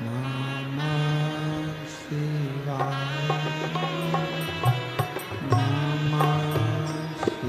नमः शिवाय। नमः शिवाय।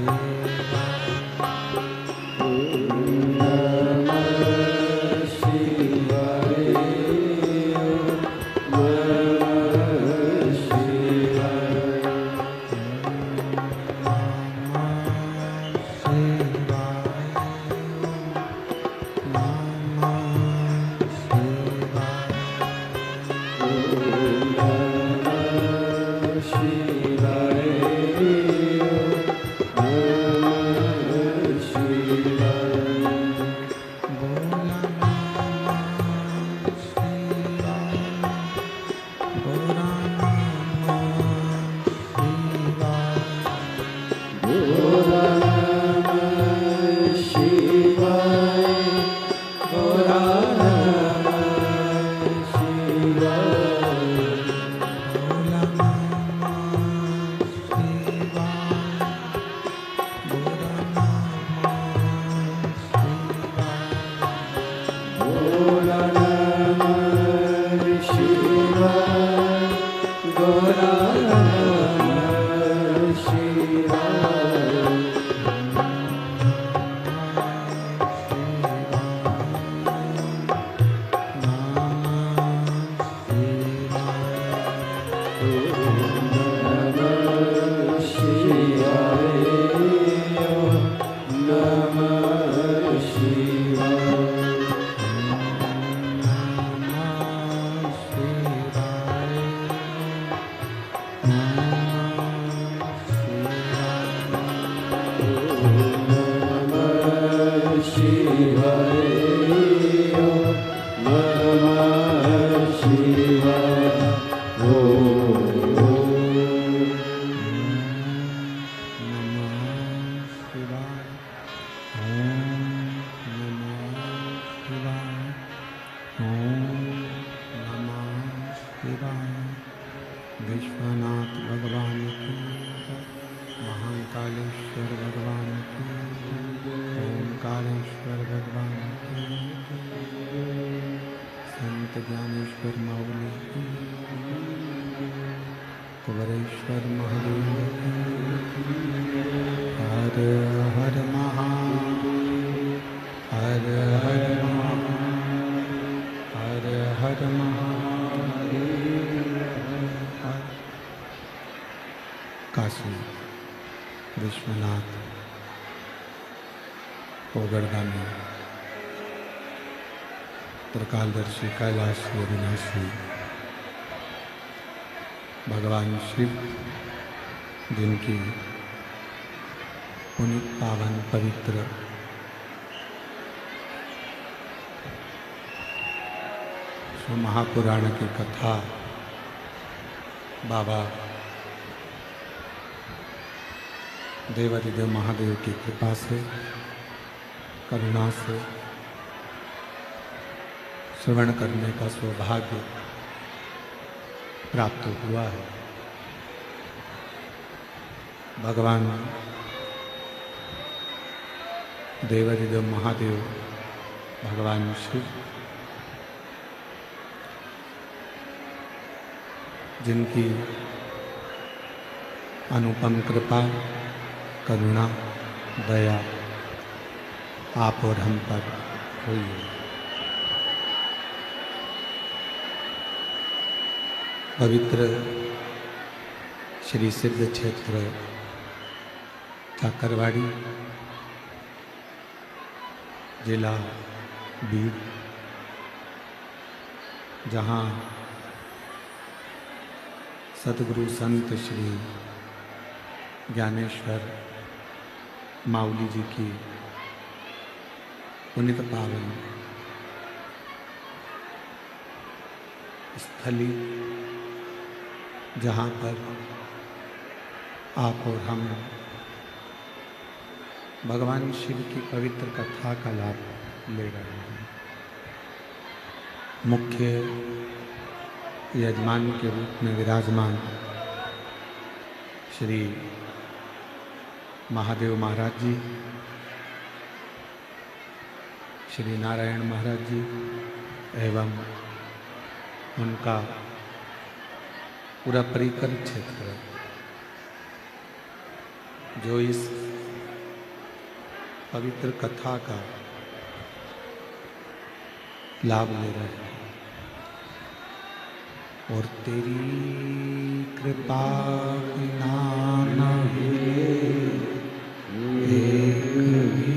विश्वनाथ भगवान की जय। महाकालेश्वर भगवान की जय। ओंकारेश्वर भगवान की जय। संत ज्ञानेश्वर माउली की जय। कुबरेश्वर महादेव की जय। हर हर महादेव। हर हर महादेव। हर हर महादेव। काशी विश्वनाथ ओगरदानी त्रिकालदर्शी कैलाश अविनाशी भगवान शिव, जिनकी पुनीत पावन पवित्र महापुराण की कथा बाबा देवाधिदेव महादेव की कृपा से, करुणा से श्रवण करने का सौभाग्य प्राप्त हुआ है। भगवान देवाधिदेव महादेव, भगवान शिव, जिनकी अनुपम कृपा, करुणा, दया आप और हम पर हुई है। पवित्र श्री सिद्ध क्षेत्र काकरवाड़ी, जिला बीड, जहाँ सतगुरु संत श्री ज्ञानेश्वर माउली जी की पुनित पावन स्थली, जहाँ पर आप और हम भगवान शिव की पवित्र कथा का लाभ ले रहे हैं। मुख्य यजमान के रूप में विराजमान श्री महादेव महाराज जी, श्री नारायण महाराज जी एवं उनका पूरा परिकर क्षेत्र जो इस पवित्र कथा का लाभ ले रहे हैं और तेरी कृपा बिना नहीं एक भी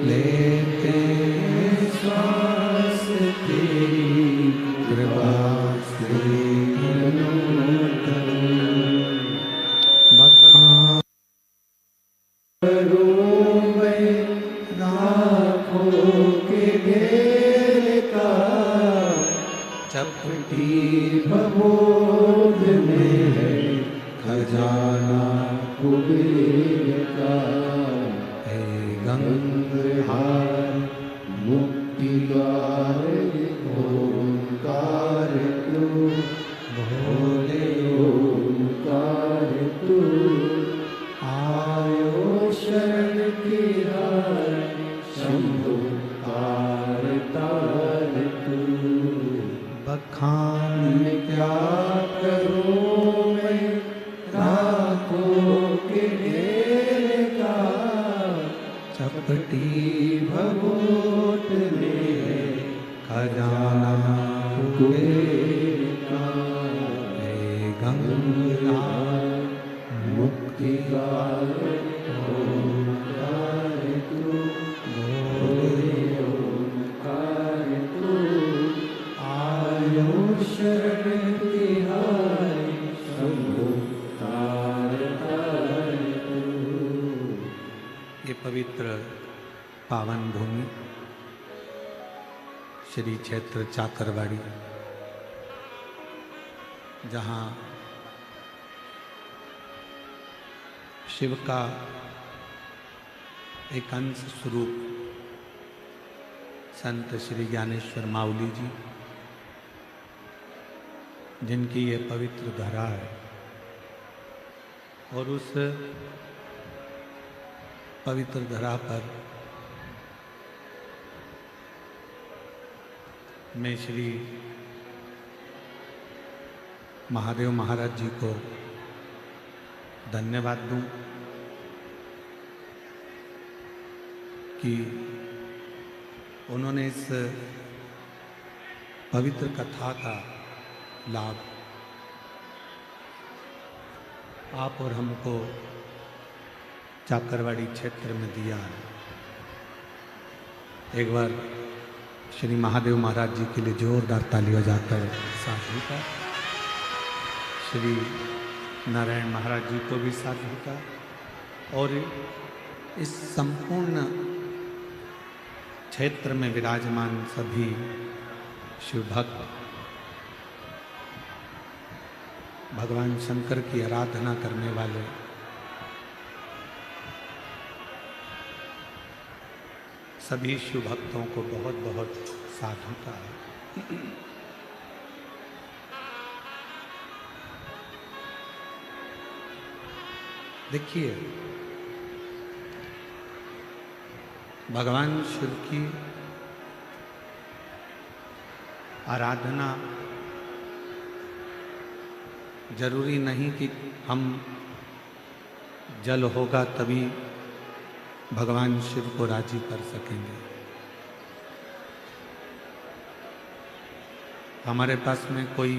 लेते श्वास तेरी कृपा से बखान करूं मैं राखों के ढेर का चपटी भभूत में है खजाना कुबेर का हे गंगाहार मुक्ति द्वार ओंकार तू भोले ओंकार तू आयो शरण की शंभु तार तार तू बखान क्या करूं मैं राखों के ढेर का चपटी भभूत में खजाना कुबेर का हे गंगा मुक्ति द्वार ओंकार तू भोले ओंकार तू आयो शरण तिहारी शंभु तार तार तू। ये पवित्र पावन भूमि श्री क्षेत्र चाकरवाड़ी, जहाँ शिव का एक अंश स्वरूप संत श्री ज्ञानेश्वर माउली जी, जिनकी ये पवित्र धरा है, और उस पवित्र धरा पर मैं श्री महादेव महाराज जी को धन्यवाद दूं कि उन्होंने इस पवित्र कथा का लाभ आप और हमको चाकरवाड़ी क्षेत्र में दिया है। एक बार श्री महादेव महाराज जी के लिए जोरदार ताली बजाकर साधु का, श्री नारायण महाराज जी को भी साधु का, और इस संपूर्ण क्षेत्र में विराजमान सभी शिव भक्त भगवान शंकर की आराधना करने वाले सभी शिव भक्तों को बहुत बहुत साधु का है। देखिए, भगवान शिव की आराधना जरूरी नहीं कि हम जल होगा तभी भगवान शिव को राजी कर सकेंगे। हमारे पास में कोई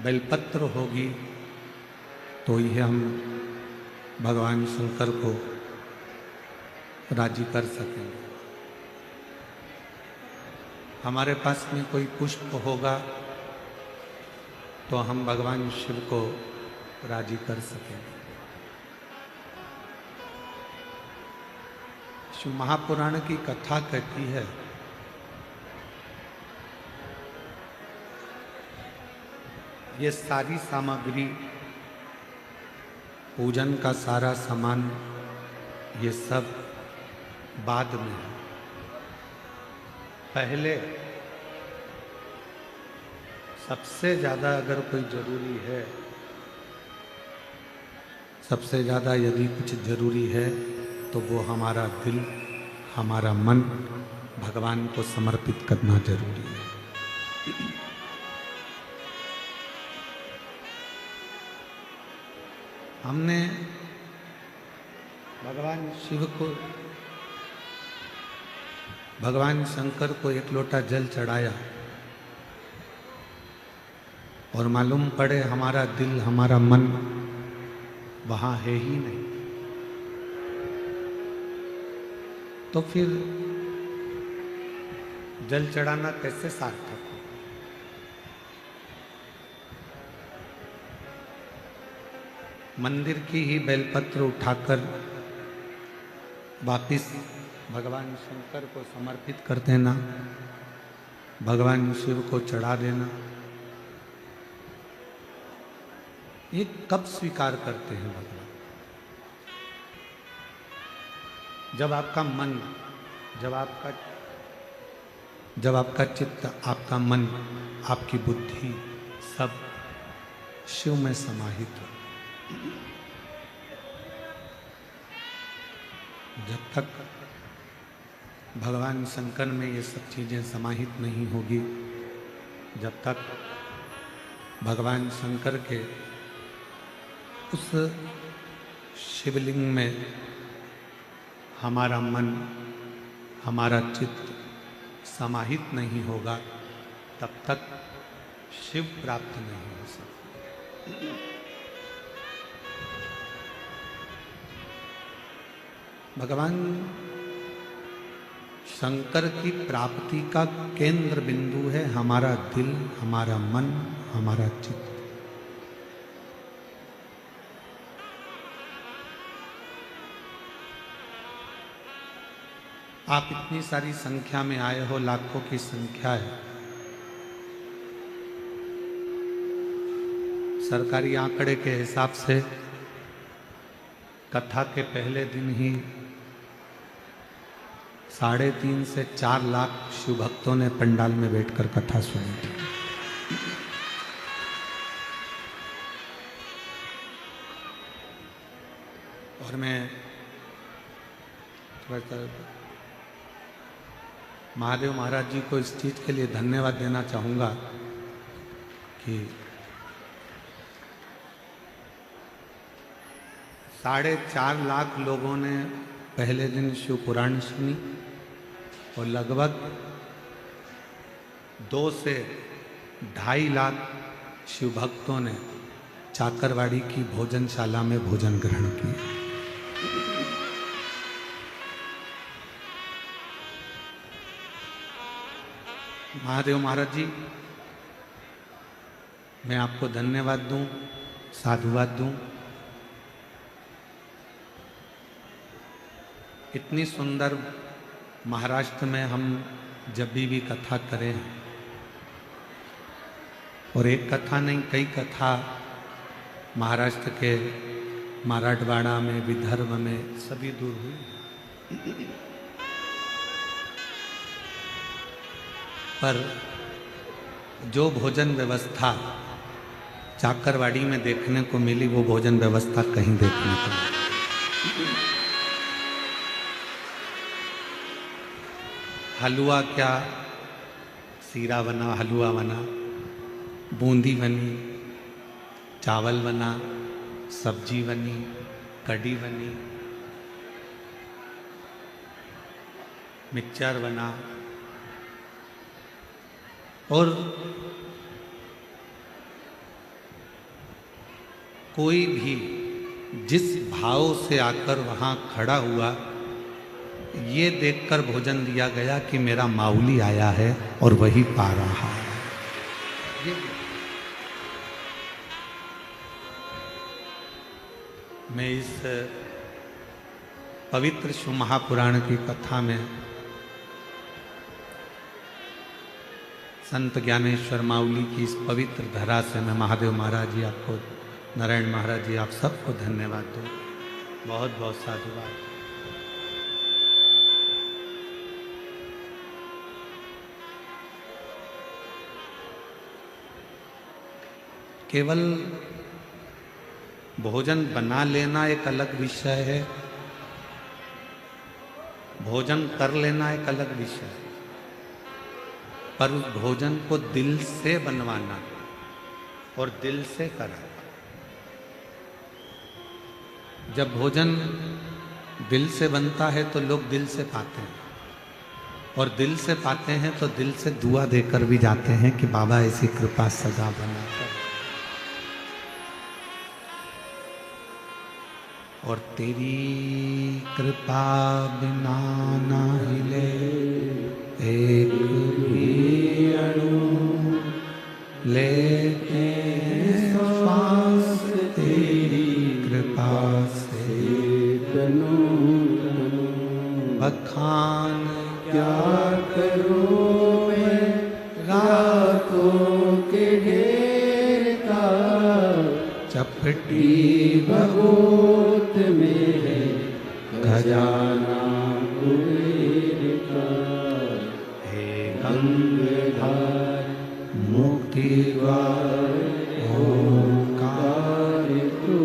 बेलपत्र होगी तो ही हम भगवान शंकर को राजी कर सकेंगे। हमारे पास में कोई पुष्प होगा तो हम भगवान शिव को राजी कर सकेंगे। शिव महापुराण की कथा कहती है ये सारी सामग्री, पूजन का सारा सामान, ये सब बाद में है। पहले सबसे ज़्यादा अगर कोई जरूरी है, सबसे ज़्यादा यदि कुछ जरूरी है तो वो हमारा दिल, हमारा मन भगवान को समर्पित करना जरूरी है। हमने भगवान शिव को, भगवान शंकर को एक लोटा जल चढ़ाया और मालूम पड़े हमारा दिल, हमारा मन वहां है ही नहीं, तो फिर जल चढ़ाना कैसे सार्थक हो? मंदिर की ही बेलपत्र उठाकर वापिस भगवान शंकर को समर्पित कर देना, भगवान शिव को चढ़ा देना, ये कब स्वीकार करते हैं भगवान? जब आपका मन, जब आपका चित्त, आपका मन, आपकी बुद्धि सब शिव में समाहित हो। जब तक भगवान शंकर में ये सब चीजें समाहित नहीं होगी, जब तक भगवान शंकर के उस शिवलिंग में हमारा मन, हमारा चित्त समाहित नहीं होगा, तब तक शिव प्राप्त नहीं हो सकता। भगवान शंकर की प्राप्ति का केंद्र बिंदु है हमारा दिल, हमारा मन, हमारा चित्त। आप इतनी सारी संख्या में आए हो, लाखों की संख्या है। सरकारी आंकड़े के हिसाब से कथा के पहले दिन ही 3.5 से 4 लाख शिव भक्तों ने पंडाल में बैठकर कथा सुनी थी। और मैं महादेव महाराज जी को इस चीज के लिए धन्यवाद देना चाहूंगा कि 4.5 लाख लोगों ने पहले दिन शिव पुराण सुनी और लगभग 2 से 2.5 लाख शिव भक्तों ने चाकरवाड़ी की भोजनशाला में भोजन ग्रहण किया। महादेव महाराज जी, मैं आपको धन्यवाद दूं, साधुवाद दूं। इतनी सुंदर महाराष्ट्र में हम जब भी कथा करें, और एक कथा नहीं कई कथा महाराष्ट्र के मराठवाड़ा में, विदर्भ में सभी दूर हुई, पर जो भोजन व्यवस्था चाकरवाड़ी में देखने को मिली वो भोजन व्यवस्था कहीं देखने को नहीं। हलवा क्या, सीरा बना, हलवा बना, बूंदी बनी, चावल बना, सब्जी बनी, कढ़ी बनी, मिक्सचर बना, और कोई भी जिस भाव से आकर वहां खड़ा हुआ, ये देखकर भोजन दिया गया कि मेरा माउली आया है और वही पा रहा है। मैं इस पवित्र शिव महापुराण की कथा में संत ज्ञानेश्वर माउली की इस पवित्र धरा से मैं महादेव महाराज जी आपको, नारायण महाराज जी आप सबको धन्यवाद दूं। बहुत बहुत साधुवाद। केवल भोजन बना लेना एक अलग विषय है, भोजन कर लेना एक अलग विषय है, पर उस भोजन को दिल से बनवाना और दिल से करना। जब भोजन दिल से बनता है तो लोग दिल से पाते हैं, और दिल से पाते हैं तो दिल से दुआ देकर भी जाते हैं कि बाबा ऐसी कृपा सदा बना कर। और तेरी कृपा बिना ना हिले एक भी अणु, लेते श्वास तेरी कृपा से बखान क्या करूं मैं रातों के ढेर का, चपटी भगोत मेरे खजाना कुबेर का। हे गंगाधर मुक्ति द्वार ओंकार तू,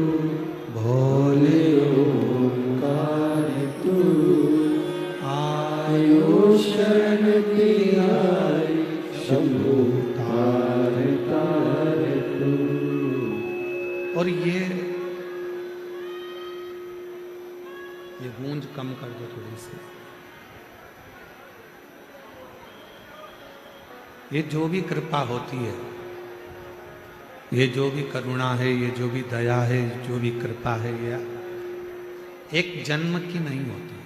भोले ओंकार तू, आयो शरण की आई शंभु तार तार तू। और ये गूंज कम कर दो थोड़ी सी। ये जो भी कृपा होती है, ये जो भी करुणा है, ये जो भी दया है, जो भी कृपा है, ये एक जन्म की नहीं होती।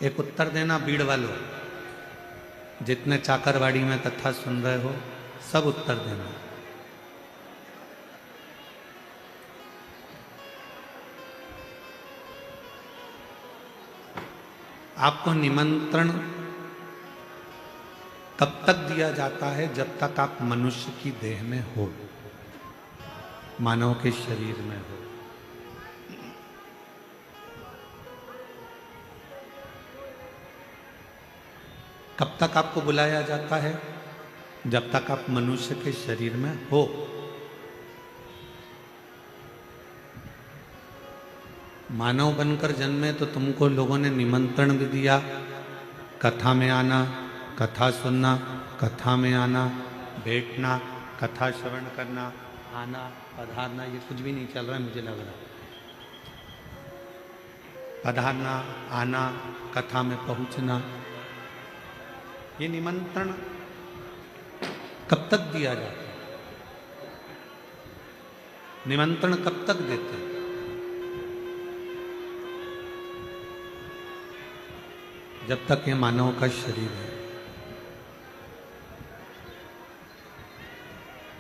एक उत्तर देना बीड़ वालों, जितने चाकरवाड़ी में कथा सुन रहे हो सब उत्तर देना। आपको निमंत्रण तब तक दिया जाता है जब तक आप मनुष्य की देह में हो, मानव के शरीर में हो। कब तक आपको बुलाया जाता है? जब तक आप मनुष्य के शरीर में हो। मानव बनकर जन्मे तो तुमको लोगों ने निमंत्रण भी दिया, कथा में आना, कथा सुनना, कथा में आना, बैठना, कथा श्रवण करना, आना, पधारना। ये कुछ भी नहीं चल रहा है मुझे लग रहा। पधारना, आना, कथा में पहुंचना, ये निमंत्रण कब तक दिया जाता है? निमंत्रण कब तक देते हैं? जब तक ये मानव का शरीर है।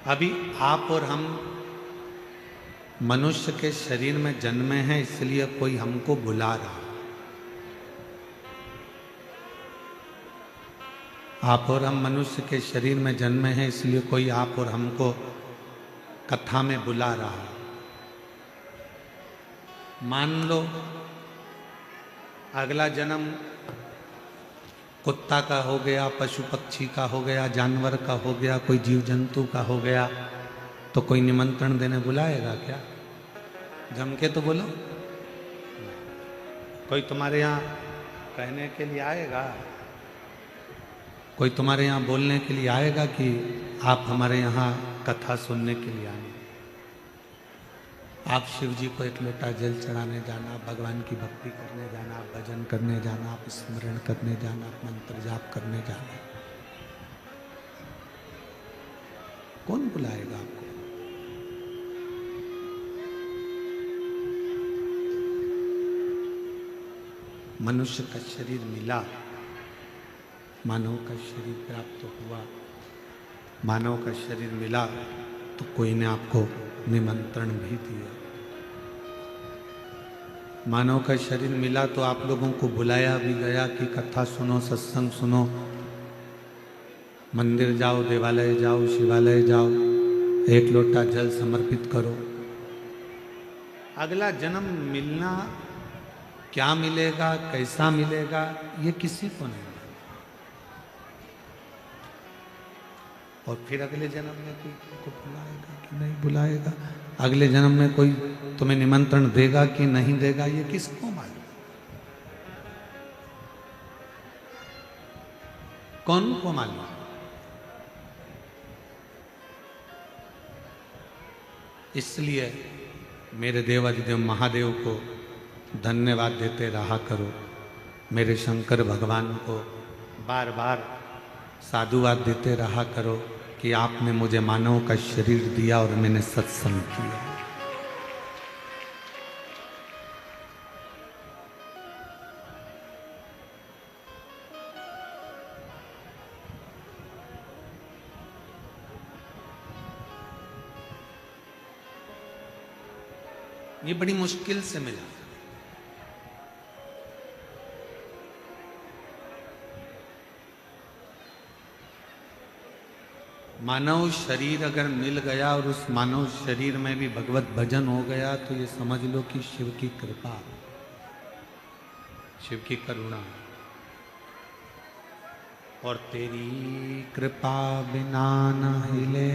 अभी आप और हम मनुष्य के शरीर में जन्मे हैं, इसलिए कोई हमको बुला रहा है। आप और हम मनुष्य के शरीर में जन्मे हैं, इसलिए कोई आप और हमको कथा में बुला रहा है। मान लो अगला जन्म कुत्ता का हो गया, पशु पक्षी का हो गया, जानवर का हो गया, कोई जीव जंतु का हो गया, तो कोई निमंत्रण देने बुलाएगा क्या? जम के तो बोलो। कोई तुम्हारे यहाँ कहने के लिए आएगा? कोई तुम्हारे यहाँ बोलने के लिए आएगा कि आप हमारे यहाँ कथा सुनने के लिए आए? आप शिव जी को एक लोटा जल चढ़ाने जाना, भगवान की भक्ति करने जाना, आप भजन करने जाना, आप स्मरण करने जाना, आप मंत्र जाप करने जाना, कौन बुलाएगा आपको? मनुष्य का शरीर मिला, मानव का शरीर प्राप्त हुआ, मानव का शरीर मिला तो कोई ने आपको निमंत्रण भी दिया। मानव का शरीर मिला तो आप लोगों को बुलाया भी गया कि कथा सुनो, सत्संग सुनो, मंदिर जाओ, देवालय जाओ, शिवालय जाओ, एक लोटा जल समर्पित करो। अगला जन्म मिलना, क्या मिलेगा, कैसा मिलेगा, ये किसी को नहीं। और फिर अगले जन्म में कोई तुमको बुलाएगा कि नहीं बुलाएगा, अगले जन्म में कोई तुम्हें निमंत्रण देगा कि नहीं देगा, ये किसको मालूम? कौन को मालूम? इसलिए मेरे देवाधिदेव महादेव को धन्यवाद देते रहा करो, मेरे शंकर भगवान को बार बार साधुवाद देते रहा करो कि आपने मुझे मानव का शरीर दिया और मैंने सत्संग किया। ये बड़ी मुश्किल से मिला। मानव शरीर अगर मिल गया और उस मानव शरीर में भी भगवत भजन हो गया तो ये समझ लो कि शिव की कृपा, शिव की करुणा। और तेरी कृपा बिना न हिले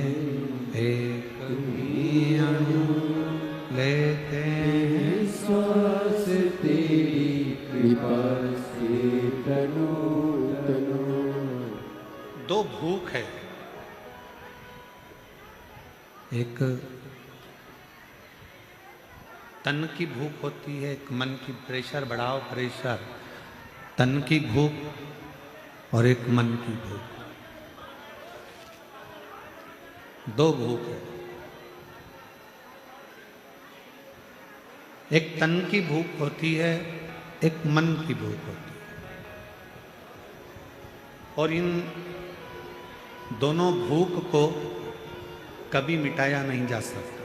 एक भी अणु, लेते हैं श्वास तेरी कृपा से तनु तनु। दो भूख है, एक तन की भूख होती है, एक मन की, प्रेशर बढ़ाओ प्रेशर, तन की भूख और एक मन की भूख, दो भूख है। एक तन की भूख होती है, एक मन की भूख होती है, और इन दोनों भूख को कभी मिटाया नहीं जा सकता।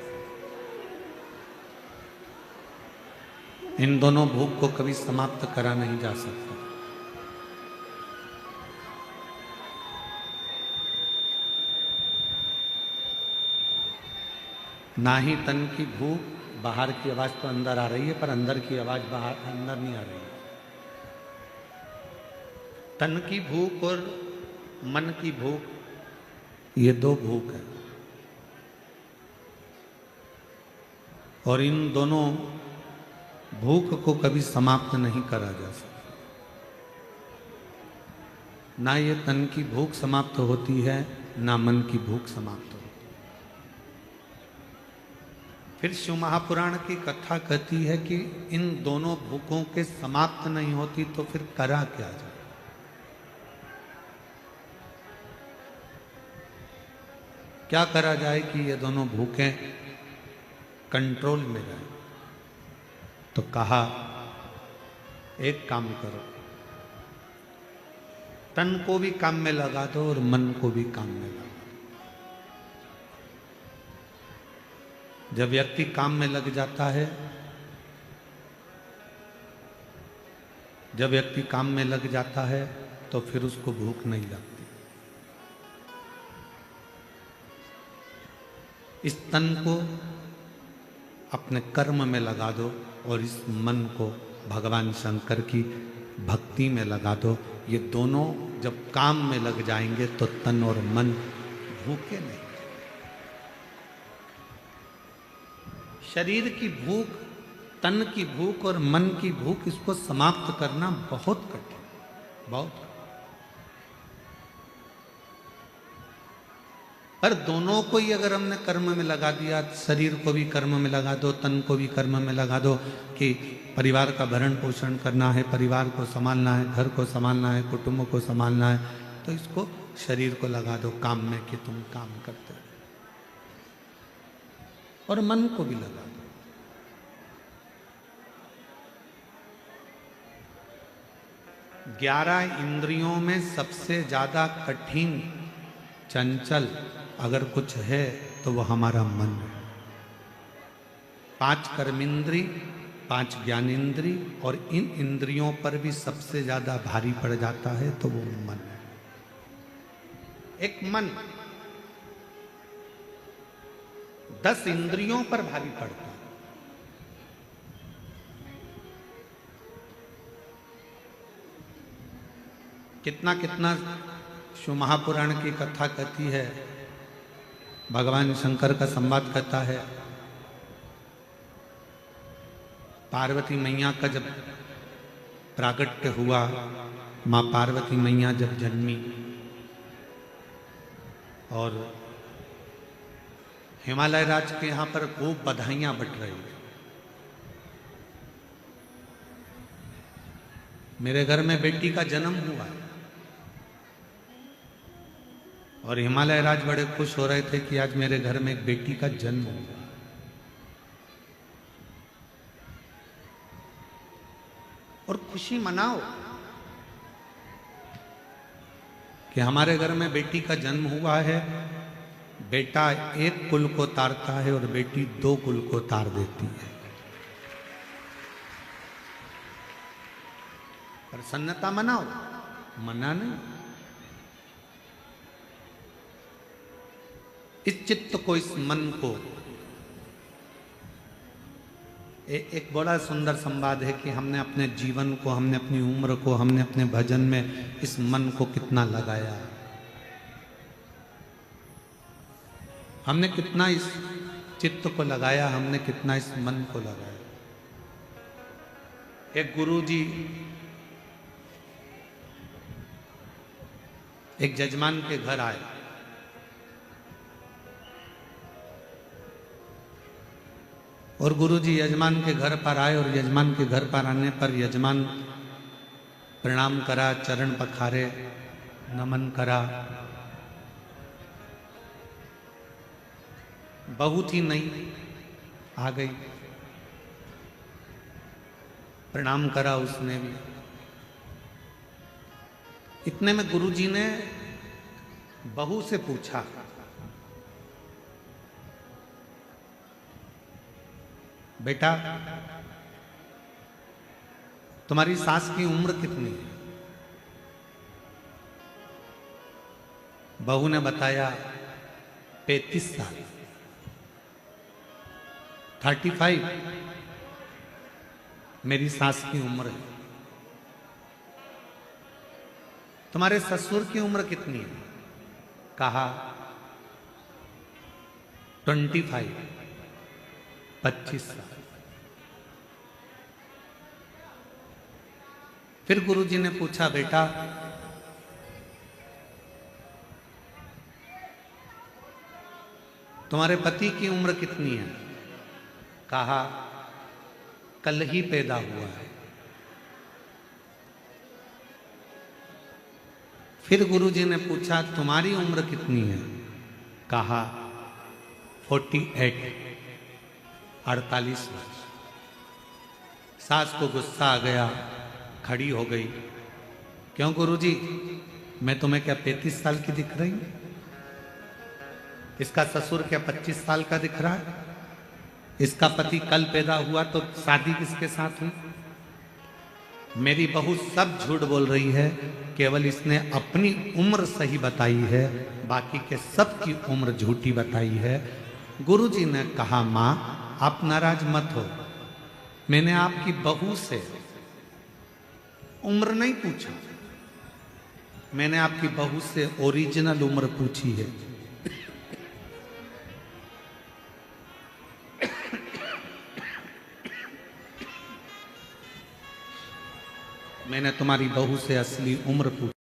इन दोनों भूख को कभी समाप्त करा नहीं जा सकता। ना ही तन की भूख, बाहर की आवाज तो अंदर आ रही है पर अंदर की आवाज बाहर अंदर नहीं आ रही है। तन की भूख और मन की भूख, ये दो भूख है, और इन दोनों भूख को कभी समाप्त नहीं करा जा सकता। ना ये तन की भूख समाप्त होती है, ना मन की भूख समाप्त होती है। फिर शिव महापुराण की कथा कहती है कि इन दोनों भूखों के समाप्त नहीं होती तो फिर करा क्या जाए। क्या करा जाए कि ये दोनों भूखें कंट्रोल में रहे? तो कहा एक काम करो, तन को भी काम में लगा दो और मन को भी काम में लगा दो। जब व्यक्ति काम में लग जाता है, जब व्यक्ति काम में लग जाता है तो फिर उसको भूख नहीं लगती। इस तन को अपने कर्म में लगा दो और इस मन को भगवान शंकर की भक्ति में लगा दो। ये दोनों जब काम में लग जाएंगे तो तन और मन भूखे नहीं। शरीर की भूख, तन की भूख और मन की भूख, इसको समाप्त करना बहुत कठिन, बहुत। पर दोनों को ही अगर हमने कर्म में लगा दिया, शरीर को भी कर्म में लगा दो, तन को भी कर्म में लगा दो कि परिवार का भरण पोषण करना है, परिवार को संभालना है, घर को संभालना है, कुटुंब को संभालना है, तो इसको शरीर को लगा दो काम में कि तुम काम करते हो, और मन को भी लगा दो। ग्यारह इंद्रियों में सबसे ज्यादा कठिन, चंचल अगर कुछ है तो वो हमारा मन है। 5 कर्मेंद्री, 5 ज्ञानेंद्री, और इन इंद्रियों पर भी सबसे ज्यादा भारी पड़ जाता है तो वो मन है। एक मन 10 इंद्रियों पर भारी पड़ता है। कितना कितना शिव महापुराण की कथा कहती है भगवान शंकर का संवाद करता है। पार्वती मैया का जब प्रागट्य हुआ, माँ पार्वती मैया जब जन्मी और हिमालय राज के यहाँ पर खूब बधाइयाँ बट रही। मेरे घर में बेटी का जन्म हुआ और हिमालय राज बड़े खुश हो रहे थे कि आज मेरे घर में एक बेटी का जन्म हुआ। और खुशी मनाओ कि हमारे घर में बेटी का जन्म हुआ है। बेटा एक कुल को तारता है और बेटी दो कुल को तार देती है। प्रसन्नता मनाओ, मना नहीं। इस चित्त को, इस मन को, एक बड़ा सुंदर संवाद है कि हमने अपने जीवन को, हमने अपनी उम्र को, हमने अपने भजन में इस मन को कितना लगाया, हमने कितना इस चित्त को लगाया, हमने कितना इस मन को लगाया। एक गुरुजी एक जजमान के घर आए और गुरुजी यजमान के घर पर आए और यजमान के घर पर आने पर यजमान प्रणाम करा, चरण पखारे, नमन करा। बहू थी नई, आ गई, प्रणाम करा उसने भी। इतने में गुरुजी ने बहू से पूछा, बेटा तुम्हारी सास की उम्र कितनी है? बहू ने बताया 35 साल, 35 मेरी सास की उम्र है। तुम्हारे ससुर की उम्र कितनी है? कहा 25, 25 साल। फिर गुरुजी ने पूछा, बेटा तुम्हारे पति की उम्र कितनी है? कहा कल ही पैदा हुआ है। फिर गुरुजी ने पूछा, तुम्हारी उम्र कितनी है? कहा 48, 48 वर्ष। सास को गुस्सा आ गया, खड़ी हो गई। क्यों गुरुजी, मैं तुम्हें क्या 35 साल की दिख रही? इसका ससुर क्या 25 साल का दिख रहा है? इसका पति कल पैदा हुआ तो शादी किसके साथ हुई? मेरी बहू सब झूठ बोल रही है, केवल इसने अपनी उम्र सही बताई है, बाकी के सब की उम्र झूठी बताई है। गुरुजी ने कहा, मां आप नाराज मत हो, मैंने आपकी बहू से उम्र नहीं पूछा, मैंने आपकी बहू से ओरिजिनल उम्र पूछी है। मैंने तुम्हारी बहू से असली उम्र पूछी।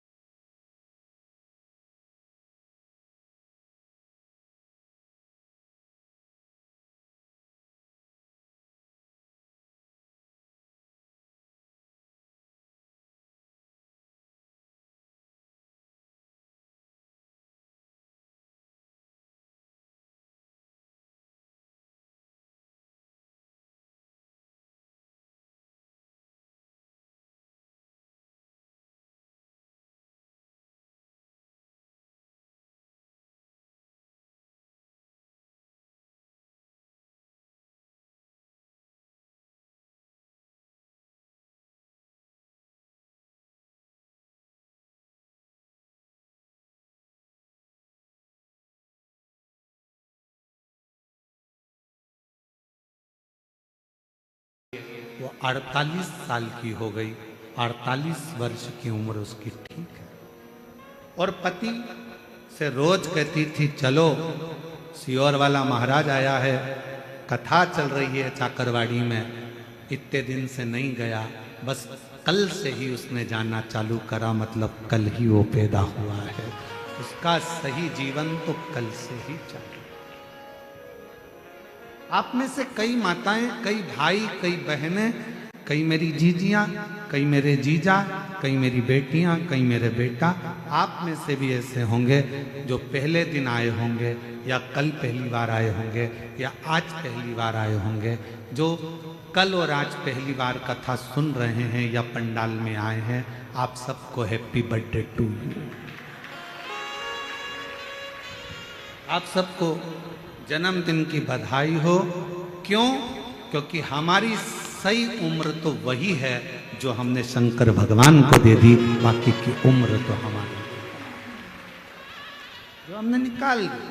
वो 48 साल की हो गई, 48 वर्ष की उम्र उसकी, ठीक है। और पति से रोज कहती थी, चलो सियोर वाला महाराज आया है, कथा चल रही है चाकरवाड़ी में, इतने दिन से नहीं गया, बस कल से ही उसने जाना चालू करा, मतलब कल ही वो पैदा हुआ है, उसका सही जीवन तो कल से ही चालू। आप में से कई माताएं, कई भाई, कई बहनें, कई मेरी जीजियां, कई मेरे जीजा, कई मेरी बेटियां, कई मेरे बेटा, आप में से भी ऐसे होंगे जो पहले दिन आए होंगे या कल पहली बार आए होंगे या आज पहली बार आए होंगे, जो कल और आज पहली बार कथा सुन रहे हैं या पंडाल में आए हैं। आप सबको हैप्पी बर्थडे टू यू। आप सबको जन्मदिन की बधाई हो। क्यों? क्योंकि हमारी सही उम्र तो वही है जो हमने शंकर भगवान को दे दी, बाकी की उम्र तो हमारी जो हमने निकाल दी।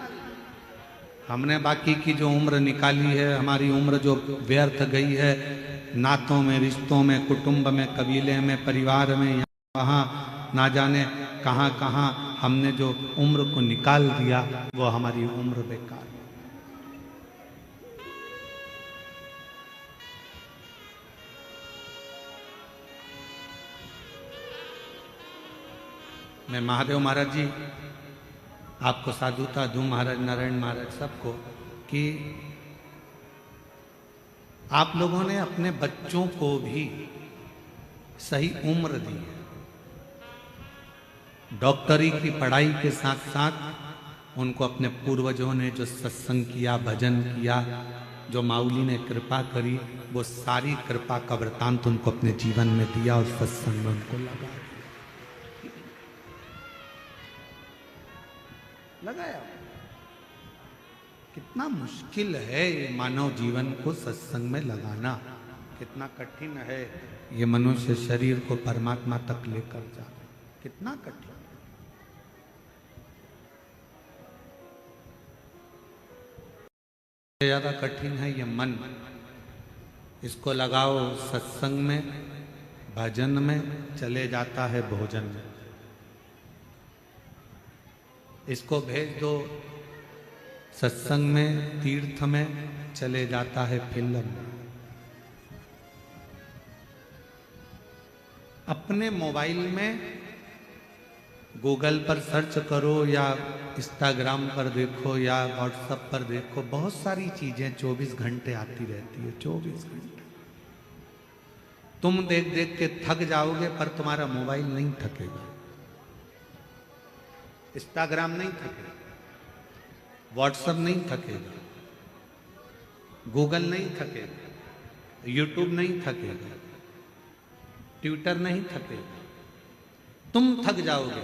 हमने बाकी की जो उम्र निकाली है, हमारी उम्र जो व्यर्थ गई है नातों में, रिश्तों में, कुटुंब में, कबीले में, परिवार में, यहाँ वहाँ ना जाने कहाँ कहाँ हमने जो उम्र को निकाल दिया, वो हमारी उम्र बेकार। मैं महादेव महाराज जी आपको साधुता दूं, महाराज नारायण महाराज सबको, कि आप लोगों ने अपने बच्चों को भी सही उम्र दी है। डॉक्टरी की पढ़ाई के साथ साथ उनको अपने पूर्वजों ने जो सत्संग किया, भजन किया, जो माऊली ने कृपा करी, वो सारी कृपा का वृतांत उनको अपने जीवन में दिया और सत्संग में उनको लगाया। कितना मुश्किल है ये मानव जीवन को सत्संग में लगाना, कितना कठिन है ये मनुष्य शरीर को परमात्मा तक लेकर जाना, कितना कठिन। ज्यादा कठिन है ये मन। इसको लगाओ सत्संग में, भजन में, चले जाता है भोजन में। इसको भेज दो सत्संग में, तीर्थ में, चले जाता है फिल्म में। अपने मोबाइल में गूगल पर सर्च करो या इंस्टाग्राम पर देखो या व्हाट्सएप पर देखो, बहुत सारी चीजें 24 घंटे आती रहती है। 24 घंटे तुम देख देख के थक जाओगे, पर तुम्हारा मोबाइल नहीं थकेगा, इंस्टाग्राम नहीं थकेगा, व्हाट्सएप नहीं थकेगा, गूगल नहीं थकेगा, यूट्यूब नहीं थकेगा, ट्विटर नहीं थकेगा। तुम थक जाओगे,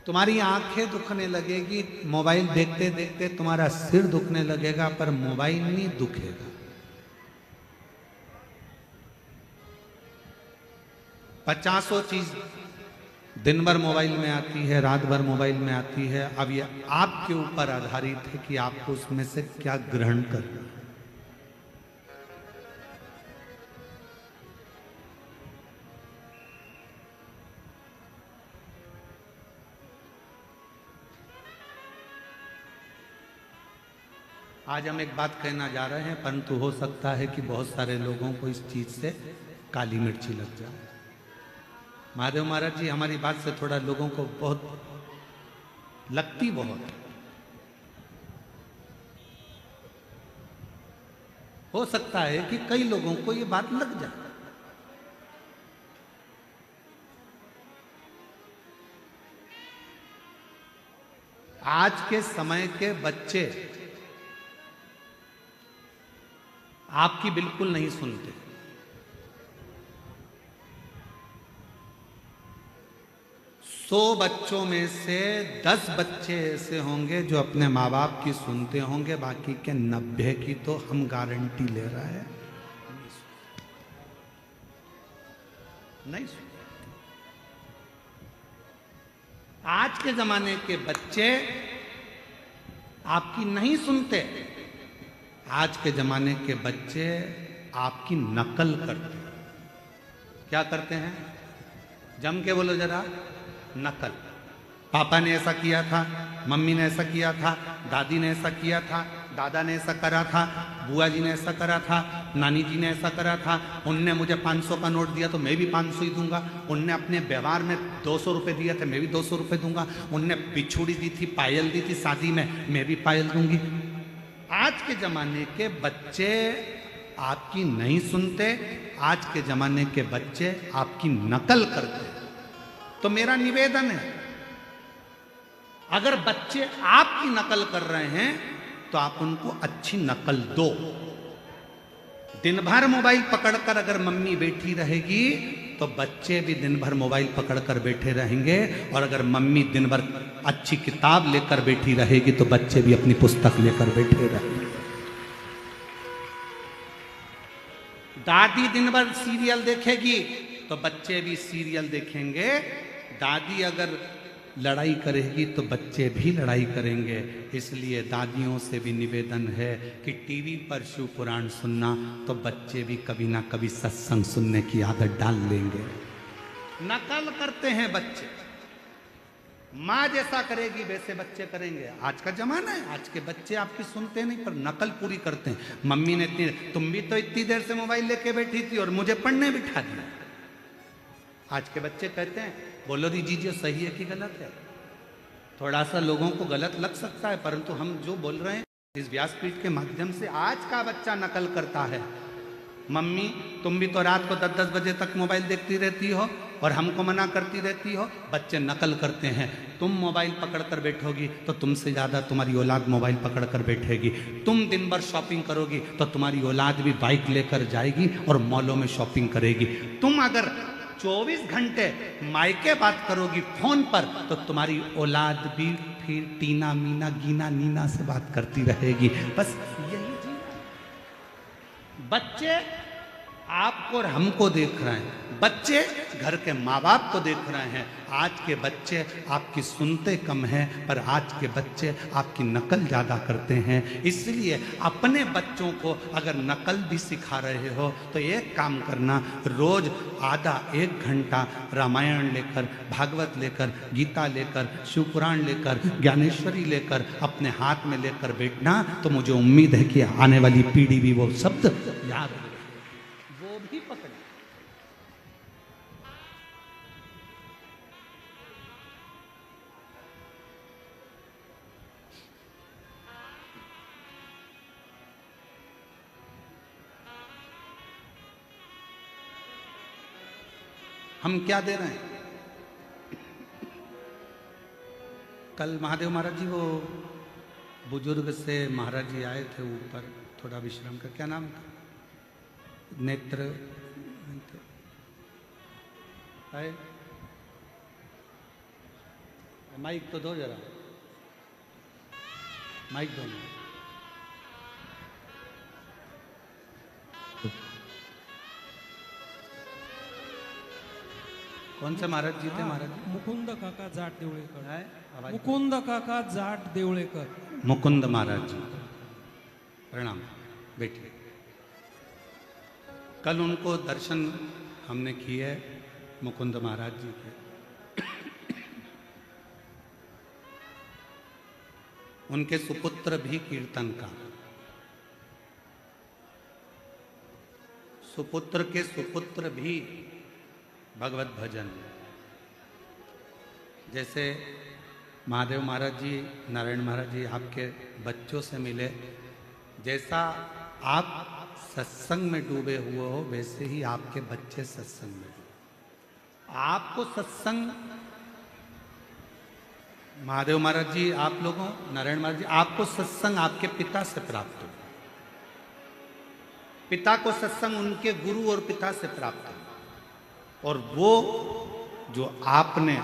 तुम्हारी आंखें दुखने लगेगी, मोबाइल देखते देखते तुम्हारा सिर दुखने लगेगा, पर मोबाइल नहीं दुखेगा। 50 चीज दिन भर मोबाइल में आती है, रात भर मोबाइल में आती है। अब ये आपके ऊपर आधारित है कि आपको उसमें से क्या ग्रहण करना है। आज हम एक बात कहना जा रहे हैं, परंतु हो सकता है कि बहुत सारे लोगों को इस चीज से काली मिर्ची लग जाए। महादेव महाराज जी हमारी बात से थोड़ा लोगों को बहुत लगती, बहुत हो सकता है कि कई लोगों को ये बात लग जाए। आज के समय के बच्चे आपकी बिल्कुल नहीं सुनते। सौ बच्चों में से 10 बच्चे ऐसे होंगे जो अपने माँ बाप की सुनते होंगे, बाकी के 90 की तो हम गारंटी ले रहे हैं नहीं सुनते। आज के जमाने के बच्चे आपकी नहीं सुनते। आज के जमाने के बच्चे आपकी नकल करते हैं। क्या करते हैं? जम के बोलो जरा, नकल। पापा ने ऐसा किया था, मम्मी ने ऐसा किया था, दादी ने ऐसा किया था, दादा ने ऐसा करा था, बुआ जी ने ऐसा करा था, नानी जी ने ऐसा करा था, उनने मुझे 500 का नोट दिया तो मैं भी 500 ही दूंगा, उनने अपने व्यवहार में 200 रुपये दिए थे मैं भी 200 रुपये दूंगा, उनने बिछुड़ी दी थी, पायल दी थी शादी में, मैं भी पायल दूंगी। आज के ज़माने के बच्चे आपकी नहीं सुनते, आज के ज़माने के बच्चे आपकी नकल करते। तो मेरा निवेदन है, अगर बच्चे आपकी नकल कर रहे हैं तो आप उनको अच्छी नकल दो। दिन भर मोबाइल पकड़कर अगर मम्मी बैठी रहेगी तो बच्चे भी दिन भर मोबाइल पकड़कर बैठे रहेंगे, और अगर मम्मी दिन भर अच्छी किताब लेकर बैठी रहेगी तो बच्चे भी अपनी पुस्तक लेकर बैठे रहेंगे। दादी दिन भर सीरियल देखेगी तो बच्चे भी सीरियल देखेंगे। दादी अगर लड़ाई करेगी तो बच्चे भी लड़ाई करेंगे। इसलिए दादियों से भी निवेदन है कि टीवी पर शिव पुराण सुनना तो बच्चे भी कभी ना कभी सत्संग सुनने की आदत डाल लेंगे। नकल करते हैं बच्चे, माँ जैसा करेगी वैसे बच्चे करेंगे। आज का जमाना है, आज के बच्चे आपकी सुनते नहीं पर नकल पूरी करते हैं। मम्मी ने इतनी, तुम भी तो इतनी देर से मोबाइल लेके बैठी थी और मुझे पढ़ने बिठा दिया। आज के बच्चे कहते हैं, बोलो दीजिए सही है कि गलत है। थोड़ा सा लोगों को गलत लग सकता है, परंतु हम जो बोल रहे हैं इस व्यासपीठ के माध्यम से आज का बच्चा नकल करता है। मम्मी तुम भी तो रात को 10-10 बजे तक मोबाइल देखती रहती हो और हमको मना करती रहती हो। बच्चे नकल करते हैं, तुम मोबाइल पकड़ कर बैठोगी तो तुमसे ज़्यादा तुम्हारी औलाद मोबाइल पकड़ कर बैठेगी। तुम दिन भर शॉपिंग करोगी तो तुम्हारी औलाद भी बाइक लेकर जाएगी और मॉलों में शॉपिंग करेगी। तुम अगर 24 घंटे मायके बात करोगी फोन पर तो तुम्हारी औलाद भी फिर टीना मीना गीना नीना से बात करती रहेगी। बस यही चीज। बच्चे आपको और हमको देख रहे हैं, बच्चे घर के माँ बाप को देख रहे हैं। आज के बच्चे आपकी सुनते कम हैं पर आज के बच्चे आपकी नकल ज़्यादा करते हैं। इसलिए अपने बच्चों को अगर नकल भी सिखा रहे हो तो एक काम करना, रोज़ आधा 1 घंटा रामायण लेकर, भागवत लेकर, गीता लेकर, शिवपुराण लेकर, ज्ञानेश्वरी लेकर अपने हाथ में लेकर बैठना। तो मुझे उम्मीद है कि आने वाली पीढ़ी भी वो शब्द याद रहे, वो भी पकड़े। हम क्या दे रहे हैं? कल महादेव महाराज जी वो बुजुर्ग से महाराज जी आए थे ऊपर थोड़ा विश्राम का, क्या नाम था? नेत्र आए। माइक तो दो जरा, माइक दो। कौन से महाराज जी थे? महाराज मुकुंद काका जाट देवळेकर। मुकुंद काका जाट देवळेकर। मुकुंद महाराज जी, प्रणाम। बैठिए। कल उनको दर्शन हमने किए मुकुंद महाराज जी के। उनके सुपुत्र भी कीर्तनकार, सुपुत्र के सुपुत्र भी भगवत भजन। जैसे महादेव महाराज जी, नारायण महाराज जी आपके बच्चों से मिले, जैसा आप सत्संग में डूबे हुए हो वैसे ही आपके बच्चे सत्संग में डूबे। आपको सत्संग, महादेव महाराज जी आप लोगों, नारायण महाराज जी आपको सत्संग आपके पिता से प्राप्त हो, पिता को सत्संग उनके गुरु और पिता से प्राप्त हो, और वो जो आपने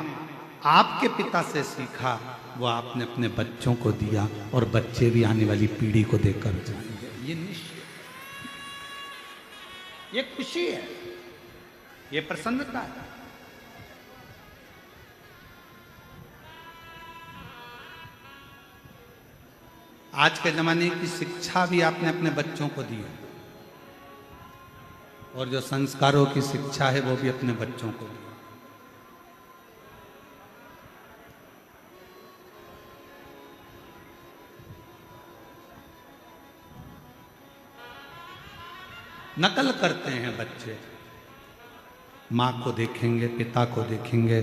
आपके पिता से सीखा वो आपने अपने बच्चों को दिया, और बच्चे भी आने वाली पीढ़ी को देकर जाएंगे। ये निश्चय, ये खुशी है, ये प्रसन्नता है। आज के जमाने की शिक्षा भी आपने अपने बच्चों को दी है, और जो संस्कारों की शिक्षा है वो भी अपने बच्चों को दी। नकल करते हैं बच्चे। माँ को देखेंगे, पिता को देखेंगे,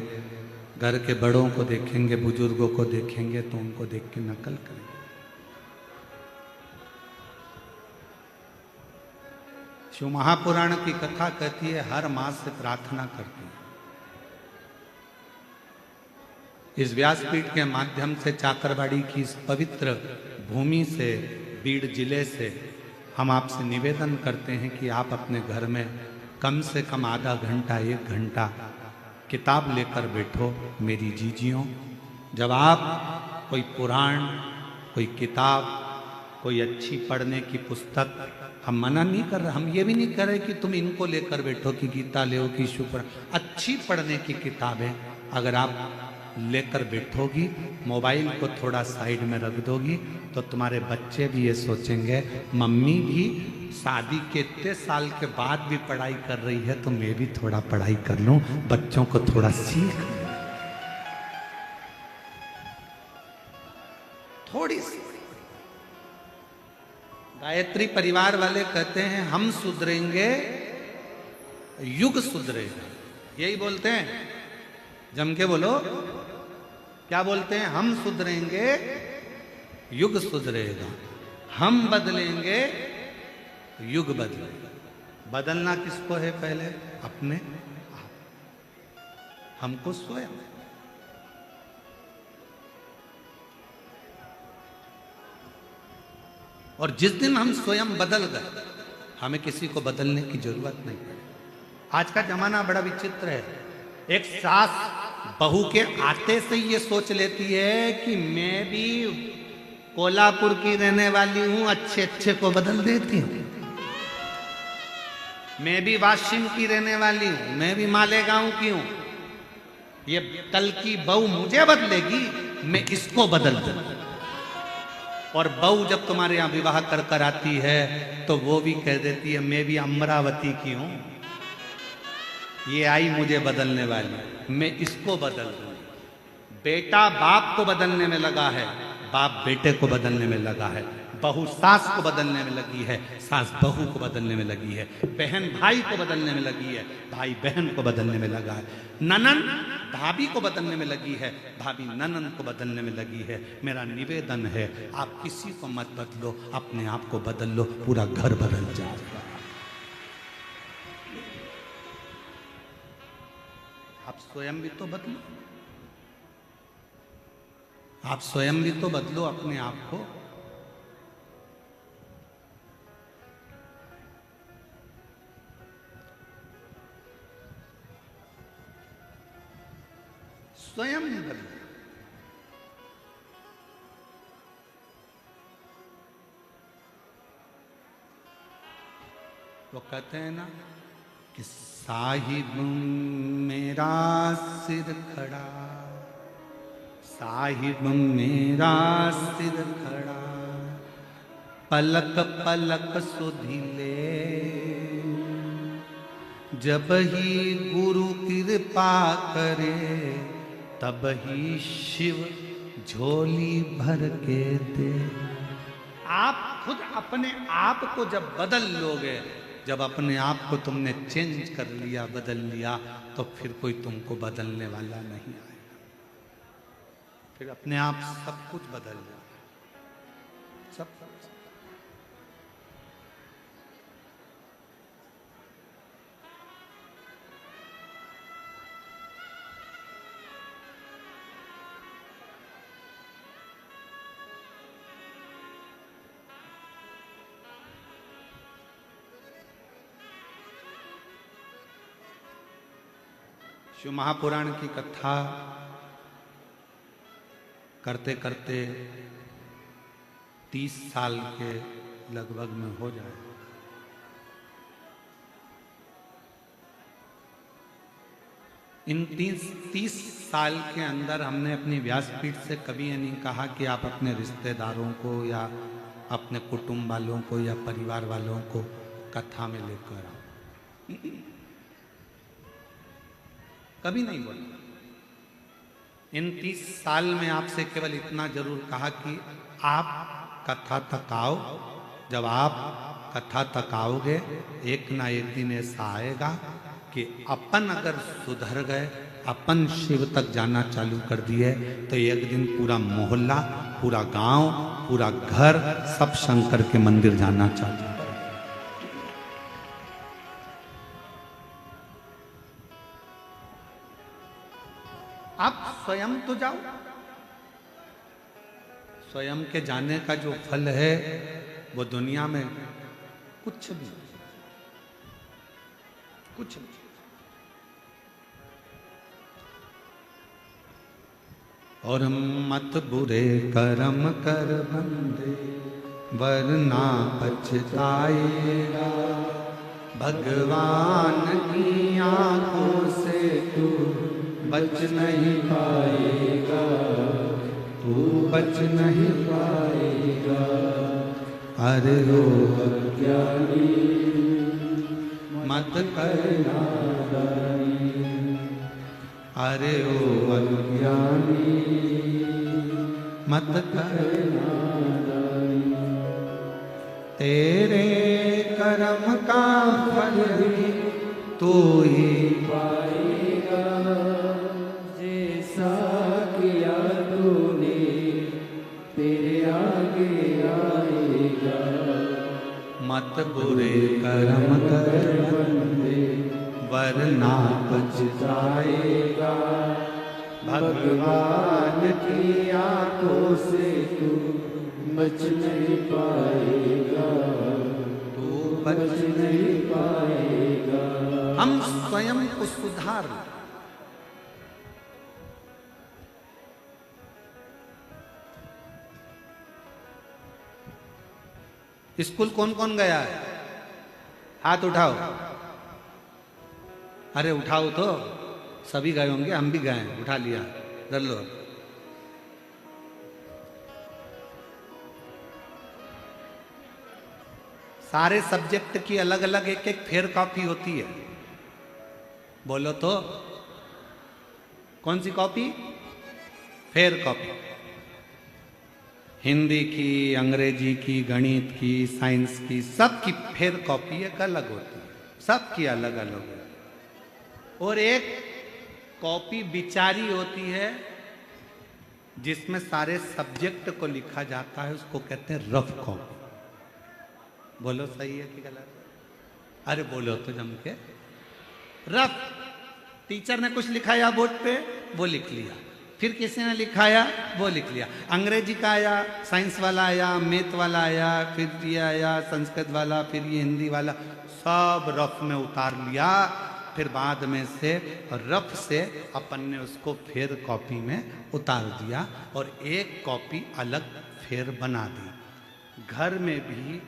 घर के बड़ों को देखेंगे, बुजुर्गों को देखेंगे तो उनको देख के नकल करेंगे। शिव महापुराण की कथा कहती है हर माँ से प्रार्थना करती है। इस व्यासपीठ के माध्यम से चाकरबाड़ी की इस पवित्र भूमि से, बीड़ जिले से हम आपसे निवेदन करते हैं कि आप अपने घर में कम से कम आधा घंटा, 1 घंटा किताब लेकर बैठो मेरी जीजियों। जब आप कोई पुराण, कोई किताब, कोई अच्छी पढ़ने की पुस्तक, हम मना नहीं कर रहे, हम ये भी नहीं कर रहे कि तुम इनको लेकर बैठो कि गीता ले कि शुक्र, अच्छी पढ़ने की किताबें अगर आप लेकर बैठोगी, मोबाइल को थोड़ा साइड में रख दोगी, तो तुम्हारे बच्चे भी ये सोचेंगे मम्मी भी शादी के इतने साल के बाद भी पढ़ाई कर रही है तो मैं भी थोड़ा पढ़ाई कर लूं, बच्चों को थोड़ा सीख, थोड़ी सी। गायत्री परिवार वाले कहते हैं हम सुधरेंगे युग सुधरेगा, यही बोलते हैं। जम के बोलो, क्या बोलते हैं? हम सुधरेंगे युग सुधरेगा, हम बदलेंगे युग बदलेगा। बदलना किसको है? पहले अपने आप, हमको स्वयं। और जिस दिन हम स्वयं बदल गए, हमें किसी को बदलने की जरूरत नहीं पड़ी। आज का जमाना बड़ा विचित्र है। एक सास बहू के आते से ये सोच लेती है कि मैं भी कोल्हापुर की रहने वाली हूं, अच्छे अच्छे को बदल देती हूं। मैं भी वाशिम की रहने वाली हूं, मैं भी मालेगांव की हूं। ये कल की बहू मुझे बदलेगी, मैं इसको बदल दूंगी। और बहू जब तुम्हारे यहां विवाह कर कर आती है तो वो भी कह देती है मैं भी अमरावती की हूं, ये आई मुझे बदलने वाली, मैं इसको बदल दूंगी। बेटा बाप को बदलने में लगा है, बाप बेटे को बदलने में लगा है, बहू सास को बदलने में लगी है, सास बहू को बदलने में लगी है, बहन भाई को बदलने में लगी है, भाई बहन को बदलने में लगा है, ननन भाभी को बदलने में लगी है, भाभी ननन को बदलने में लगी है। मेरा निवेदन है आप किसी को मत बदलो, अपने आप को बदल लो, पूरा घर बदल जाएगा। आप स्वयं भी तो बदलो, आप स्वयं भी तो बदलो अपने आप को। स्वयं बदलो। वो कहते हैं ना कि साहिब मेरा सिर खड़ा, साहिब मेरा सिर खड़ा, पलक पलक सुधिले, जब ही गुरु कृपा करे, तब ही शिव झोली भर के दे। आप खुद अपने आप को जब बदल लोगे, जब अपने आप को तुमने चेंज कर लिया, बदल लिया, तो फिर कोई तुमको बदलने वाला नहीं आएगा। फिर अपने आप सब कुछ बदल जाएगा, सब। शिव महापुराण की कथा करते करते 30 साल के लगभग में हो जाए। इन 30 साल के अंदर हमने अपनी व्यासपीठ से कभी ये नहीं कहा कि आप अपने रिश्तेदारों को या अपने कुटुंब वालों को या परिवार वालों को कथा में लेकर आओ, कभी नहीं बोला। इन 30 साल में आपसे केवल इतना जरूर कहा कि आप कथा तक आओ, जब आप कथा तक आओगे, एक ना एक दिन ऐसा आएगा कि अपन अगर सुधर गए, अपन शिव तक जाना चालू कर दिए, तो एक दिन पूरा मोहल्ला, पूरा गांव, पूरा घर सब शंकर के मंदिर जाना चालू कर। आप स्वयं तो जाओ, स्वयं के जाने का जो फल है वो दुनिया में कुछ भी, कुछ भी। और मत बुरे कर्म कर बंदे, वरना पछताएगा, भगवान की आंखों से तू बच नहीं पाएगा, तू बच नहीं पाएगा। अरे ओ अज्ञानी मत करना दानी, अरे ओ अज्ञानी मत करना दानी। तेरे कर्म का फल भी तू ही पाएगा, जैसा किया तूने तेरे आगे आएगा। मत बुरे कर्म कर बंदे, वरना पछताएगा, भगवान की आंखों से तू बच नहीं पाएगा, तू बच नहीं पाएगा। हम स्वयं को सुधार, स्कूल कौन कौन गया है? हाथ उठाओ। अरे उठाओ तो, सभी गए होंगे, हम भी गए, उठा लिया, धर लो। सारे सब्जेक्ट की अलग अलग एक एक फेयर कॉपी होती है। बोलो तो, कौन सी कॉपी? Fair copy. हिंदी की, अंग्रेजी की, गणित की, साइंस की, सब की फेयर कॉपी एक अलग होती है, सब की अलग अलग होती है। और एक कॉपी बिचारी होती है जिसमें सारे सब्जेक्ट को लिखा जाता है, उसको कहते हैं रफ कॉपी। बोलो सही है कि गलत? अरे बोलो तो जम के। रफ, टीचर ने कुछ लिखाया बोर्ड पे, वो लिख लिया, फिर किसी ने लिखाया, वो लिख लिया। अंग्रेजी का आया, साइंस वाला आया, मैथ वाला आया, फिर ये आया संस्कृत वाला, फिर ये हिंदी वाला, सब रफ में उतार लिया। फिर बाद में से रफ से अपन ने उसको फेयर कॉपी में उतार दिया और एक कॉपी अलग फेयर बना दी। घर में भी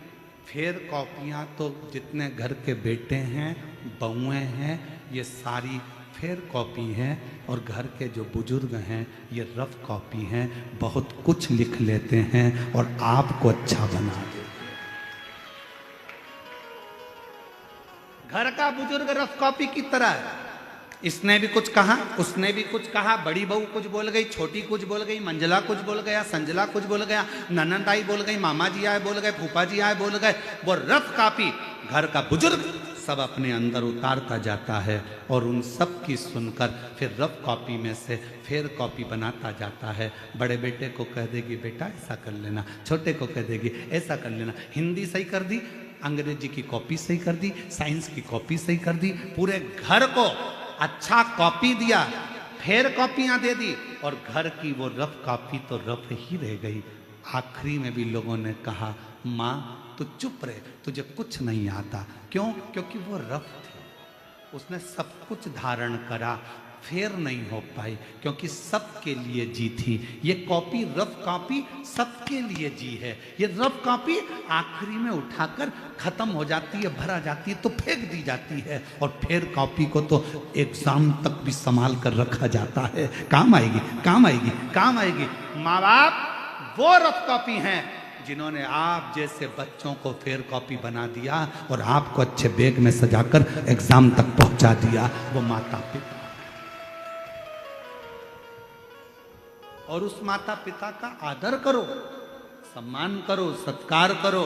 फेयर कॉपियाँ तो जितने घर के बेटे हैं, बहुएं हैं, ये सारी फेयर कॉपी हैं। और घर के जो बुजुर्ग हैं ये रफ कॉपी हैं, बहुत कुछ लिख लेते हैं और आपको अच्छा बना देते हैं। घर का बुजुर्ग रफ कॉपी की तरह है, इसने भी कुछ कहा, उसने भी कुछ कहा, बड़ी बहू कुछ बोल गई, छोटी कुछ बोल गई, मंजला कुछ बोल गया, संजला कुछ बोल गया, ननद आई बोल गई, मामा जी आए बोल गए, फूफा जी आए बोल गए। वो रफ कॉपी घर का बुजुर्ग सब अपने अंदर उतारता जाता है और उन सब की सुनकर फिर रफ कॉपी में से फेयर कॉपी बनाता जाता है। बड़े बेटे को कह देगी बेटा ऐसा कर लेना, छोटे को कह देगी ऐसा कर लेना। हिंदी सही कर दी, अंग्रेजी की कॉपी सही कर दी, साइंस की कॉपी सही कर दी, पूरे घर को अच्छा कॉपी दिया, फेयर कॉपियां दे दी और घर की वो रफ कॉपी तो रफ ही रह गई। आखिरी में भी लोगों ने कहा माँ तू चुप रहे, तुझे कुछ नहीं आता। क्यों? क्योंकि वो रफ थी, उसने सब कुछ धारण करा, फेयर नहीं हो पाई क्योंकि सबके लिए जी थी। ये कॉपी, रफ कॉपी सबके लिए जी है। ये रफ कॉपी आखिरी में उठाकर खत्म हो जाती है, भरा जाती है तो फेंक दी जाती है और फेयर कॉपी को तो एग्जाम तक भी संभाल कर रखा जाता है। काम आएगी, काम आएगी, काम आएगी। माँ बाप वो रफ कॉपी हैं जिन्होंने आप जैसे बच्चों को फेयर कॉपी बना दिया और आपको अच्छे बैग में सजाकर एग्जाम तक पहुंचा दिया। वो माता पिता, और उस माता पिता का आदर करो, सम्मान करो, सत्कार करो।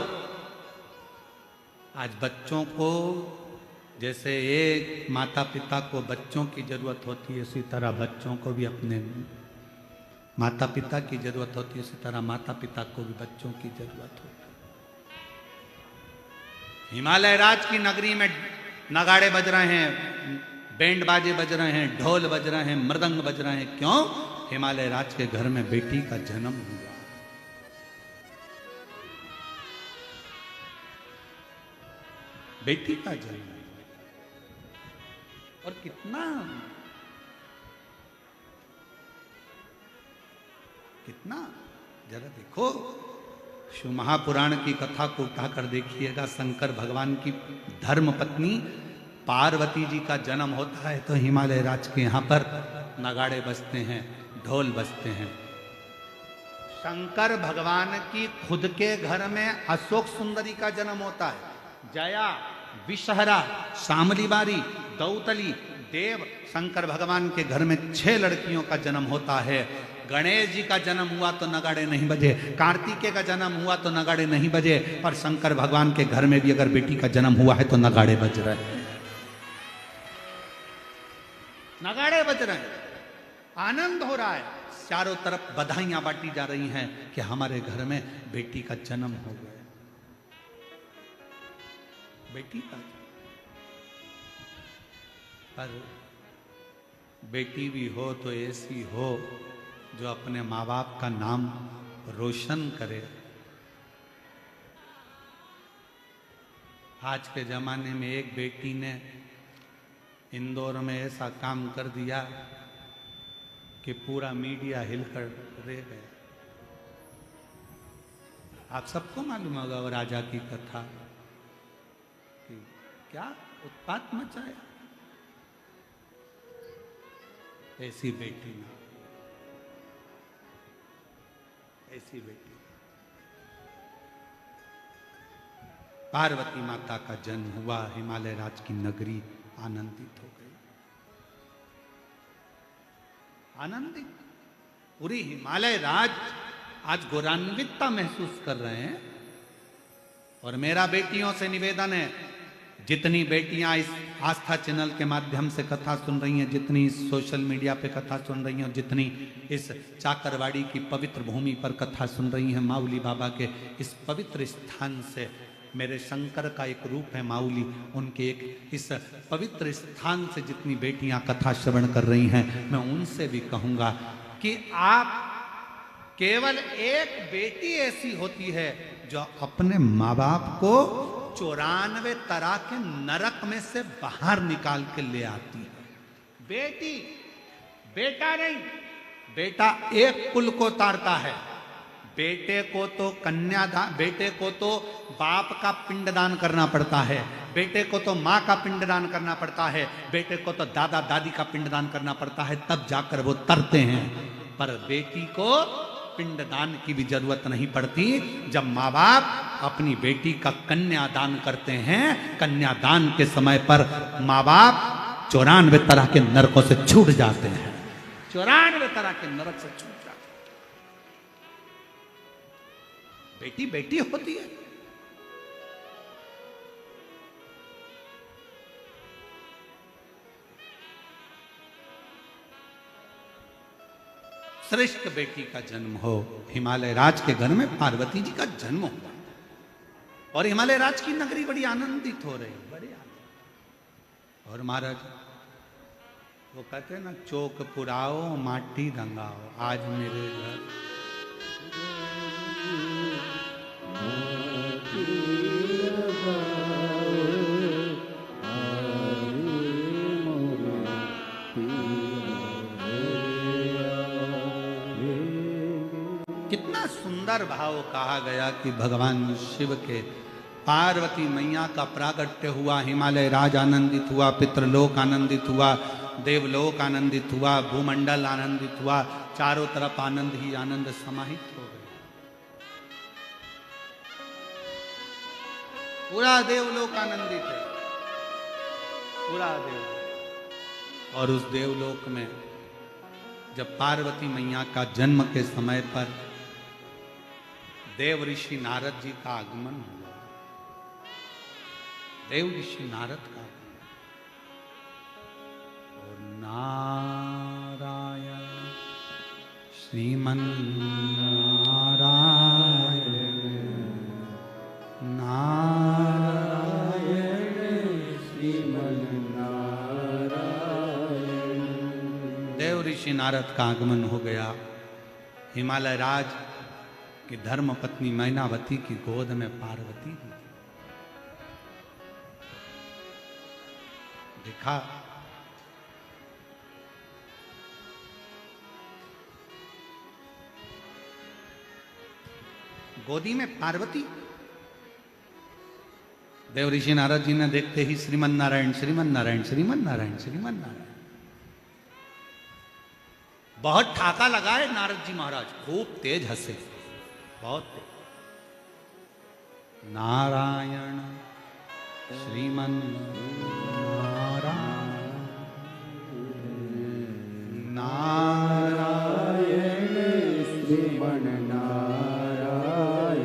आज बच्चों को जैसे एक माता पिता को बच्चों की जरूरत होती है, उसी तरह बच्चों को भी अपने माता पिता की जरूरत होती है, उसी तरह माता पिता को भी बच्चों की जरूरत होती है। हिमालय राज की नगरी में नगाड़े बज रहे हैं, बैंड बाजे बज रहे हैं, ढोल बज रहे हैं, मृदंग बज रहे हैं। क्यों? हिमालय राज के घर में बेटी का जन्म हुआ। बेटी का जन्म। और कितना जरा देखो, शिव महापुराण की कथा को उठाकर देखिएगा। शंकर भगवान की धर्म पत्नी पार्वती जी का जन्म होता है तो हिमालय राज के यहां पर नगाड़े बजते हैं, ढोल बजते हैं। शंकर भगवान की खुद के घर में अशोक सुंदरी का जन्म होता है। जया, विषहरा, शामली बारी, दौतली, देव, शंकर भगवान के घर में 6 लड़कियों का जन्म होता है। गणेश जी का जन्म हुआ तो नगाड़े नहीं बजे, कार्तिकेय का जन्म हुआ तो नगाड़े नहीं बजे, और शंकर भगवान के घर में भी अगर बेटी का जन्म हुआ है तो नगाड़े बज रहे हैं। नगाड़े बज रहे हैं, आनंद हो रहा है, चारों तरफ बधाइयां बांटी जा रही हैं कि हमारे घर में बेटी का जन्म हो गया। बेटी का, पर बेटी भी हो तो ऐसी हो जो अपने माँ बाप का नाम रोशन करे। आज के जमाने में एक बेटी ने इंदौर में ऐसा काम कर दिया कि पूरा मीडिया हिलकर रह गया। आप सबको मालूम होगा वो राजा की कथा कि क्या उत्पात मचाया। ऐसी बेटी ना, ऐसी बेटी। पार्वती माता का जन्म हुआ, हिमालय राज की नगरी आनंदित हो गई। आनंदित, पूरी हिमालय राज आज गौरवान्वितता महसूस कर रहे हैं। और मेरा बेटियों से निवेदन है, जितनी बेटियां इस आस्था चैनल के माध्यम से कथा सुन रही हैं, जितनी सोशल मीडिया पे कथा सुन रही हैं, और जितनी इस चाकरवाड़ी की पवित्र भूमि पर कथा सुन रही हैं, माउली बाबा के इस पवित्र स्थान से, मेरे शंकर का एक रूप है माउली, उनके एक इस पवित्र स्थान से जितनी बेटियां कथा श्रवण कर रही हैं, मैं उनसे भी कहूंगा कि आप, केवल एक बेटी ऐसी होती है जो अपने माँ बाप को 94 तरह के नरक में से बाहर निकाल के ले आती है। बेटी, बेटा नहीं, बेटा एक कुल को तारता है। बेटे को तो कन्यादान, बेटे को तो बाप का पिंडदान करना पड़ता है, बेटे को तो माँ का पिंडदान करना पड़ता है, बेटे को तो दादा दादी का पिंडदान करना पड़ता है, तब जाकर वो तरते हैं। पर बेटी को पिंडदान की भी जरूरत नहीं पड़ती जब माँ बाप अपनी बेटी का कन्यादान करते हैं। कन्यादान के समय पर माँ बाप 94 तरह के नरकों से छूट जाते हैं, 94 तरह के नरक से छूट जाते हैं। बेटी बेटी होती है। श्रेष्ठ बेटी का जन्म हो। हिमालय राज के घर में पार्वती जी का जन्म हुआ और हिमालय राज की नगरी बड़ी आनंदित हो रही, बड़ी आनंदित। और महाराज वो कहते हैं ना, चौक पुराओ माटी रंगाओ, आज मेरे घर कितना सुंदर भाव कहा गया कि भगवान शिव के पार्वती मैया का प्रागट्य हुआ, हिमालय राज आनंदित हुआ, पितृलोक आनंदित हुआ, देवलोक आनंदित हुआ, भूमंडल आनंदित हुआ, चारों तरफ आनंद ही आनंद समाहित हो गए। पूरा देवलोक आनंदित है, पूरा देवलोक। और उस देवलोक में जब पार्वती मैया का जन्म के समय पर देव ऋषि नारद जी का आगमन हुआ, देव ऋषि नारद का और नारायण श्रीमन नारायण नारायण श्रीमन नारायण। देव ऋषि नारद का आगमन हो गया। हिमालय राज की धर्म पत्नी मैनावती की गोद में पार्वती भी थी। देखा गोदी में पार्वती। देव ऋषि नारद जी ने देखते ही श्रीमन नारायण श्रीमन नारायण श्रीमन नारायण श्रीमन नारायण। बहुत ठाका लगाए नारद जी महाराज, खूब तेज हंसे, बहुत तेज। नारायण श्रीमन नारायण श्रीमन नारायण।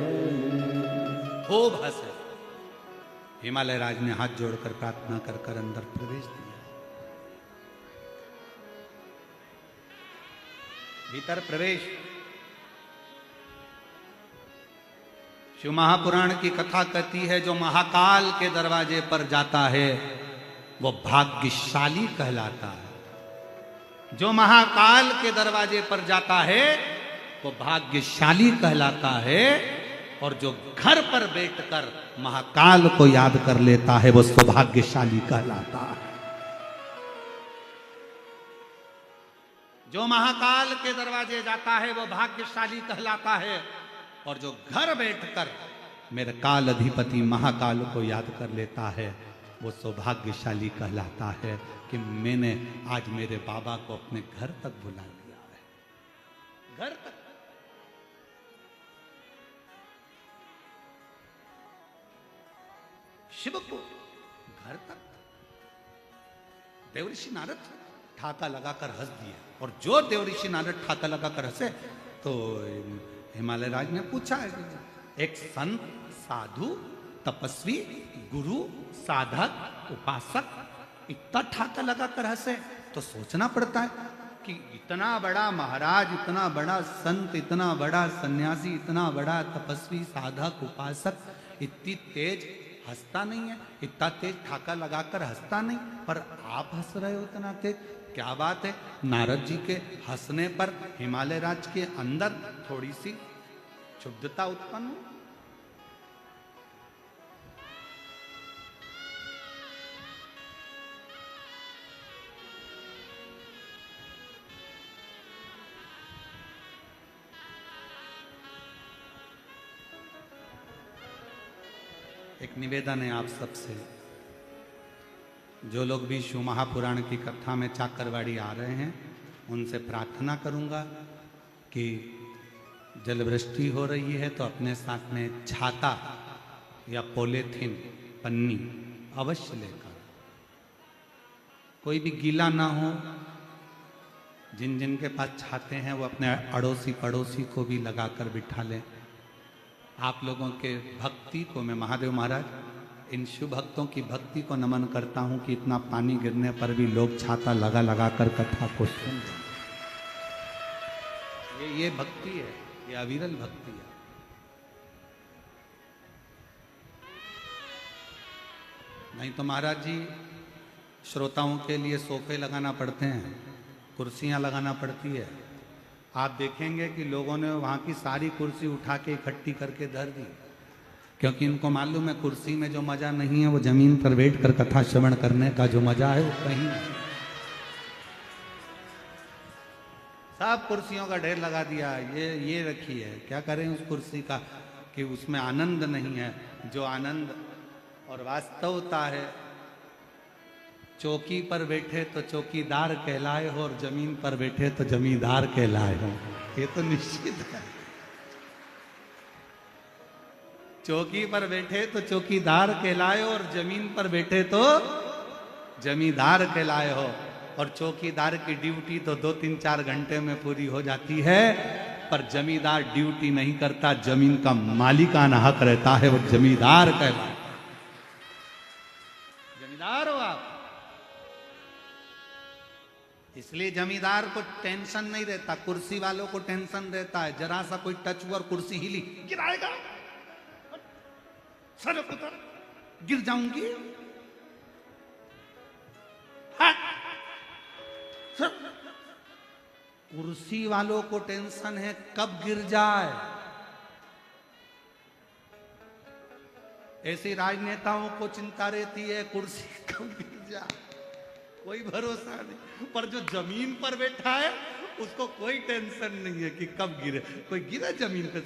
खूब हंसे। हिमालय राज ने हाथ जोड़कर प्रार्थना कर कर अंदर प्रवेश दिया। भीतर प्रवेश। शिव महापुराण की कथा कहती है जो महाकाल के दरवाजे पर जाता है वो भाग्यशाली कहलाता है। जो महाकाल के दरवाजे पर जाता है वो भाग्यशाली कहलाता है। और जो घर पर बैठकर महाकाल को याद कर लेता है वो सौभाग्यशाली कहलाता है। जो महाकाल के दरवाजे जाता है वो भाग्यशाली कहलाता है। और जो घर बैठकर मेरे काल अधिपति महाकाल को याद कर लेता है वो सौभाग्यशाली कहलाता है कि मैंने आज मेरे बाबा को अपने घर तक बुला लिया है। घर तक। शिव को घर तक। देवऋषि नारद ठाका लगाकर हंस दिया। और जो देवऋषि नारद ठाका लगाकर हंसे तो हिमालय राज ने पूछा, एक संत साधु तपस्वी गुरु साधक उपासक इतना ठाका लगाकर हंसे तो सोचना पड़ता है कि इतना बड़ा महाराज, इतना बड़ा संत, इतना बड़ा सन्यासी, इतना बड़ा तपस्वी साधक उपासक इतनी तेज हंसता नहीं है, इतना तेज ठाका लगाकर हंसता नहीं, पर आप हंस रहे हो इतना तेज, क्या बात है? नारद जी के हंसने पर हिमालय राज के अंदर थोड़ी सी क्षुब्धता उत्पन्न हुई। एक निवेदन है आप सबसे, जो लोग भी शिव महापुराण की कथा में चाकरवाड़ी आ रहे हैं उनसे प्रार्थना करूंगा कि जल वृष्टि हो रही है तो अपने साथ में छाता या पॉलीथीन पन्नी अवश्य लेकर, कोई भी गीला ना हो। जिन जिन के पास छाते हैं वो अपने अड़ोसी पड़ोसी को भी लगाकर बिठा लें। आप लोगों के भक्ति को मैं महादेव महाराज इन शिव भक्तों की भक्ति को नमन करता हूं कि इतना पानी गिरने पर भी लोग छाता लगा लगा कर कथा को सुन रहे। ये भक्ति है, ये अविरल भक्ति है। नहीं तो महाराज जी श्रोताओं के लिए सोफे लगाना पड़ते हैं, कुर्सियां लगाना पड़ती है। आप देखेंगे कि लोगों ने वहां की सारी कुर्सी उठा के इकट्ठी करके धर दी, क्योंकि इनको मालूम है कुर्सी में जो मजा नहीं है वो जमीन पर बैठकर कथा श्रवण करने का जो मजा है वो कहीं नहीं। सब कुर्सियों का ढेर लगा दिया, ये रखी है, क्या करें उस कुर्सी का कि उसमें आनंद नहीं है। जो आनंद और वास्तवता है, चौकी पर बैठे तो चौकीदार कहलाए हो और जमीन पर बैठे तो जमींदार कहलाए हो, ये तो निश्चित है। चौकी पर बैठे तो चौकीदार कहलाए और जमीन पर बैठे तो जमींदार कहलाए हो। और चौकीदार की ड्यूटी तो 2-3-4 घंटे में पूरी हो जाती है, पर जमींदार ड्यूटी नहीं करता, जमीन का मालिकाना हक रहता है, वो जमींदार कहलाए। आप। इसलिए जमींदार को टेंशन नहीं रहता, कुर्सी वालों को टेंशन रहता है। जरा सा कोई टच हुआ और कुर्सी हिली, गिराएगा, सड़क उतर, गिर जाऊंगी। हाँ। कुर्सी वालों को टेंशन है कब गिर जाए। ऐसे राजनेताओं को चिंता रहती है कुर्सी कब गिर जाए, कोई भरोसा नहीं। पर जो जमीन पर बैठा है उसको कोई टेंशन नहीं है कि कब गिरे। कोई गिरा जमीन पे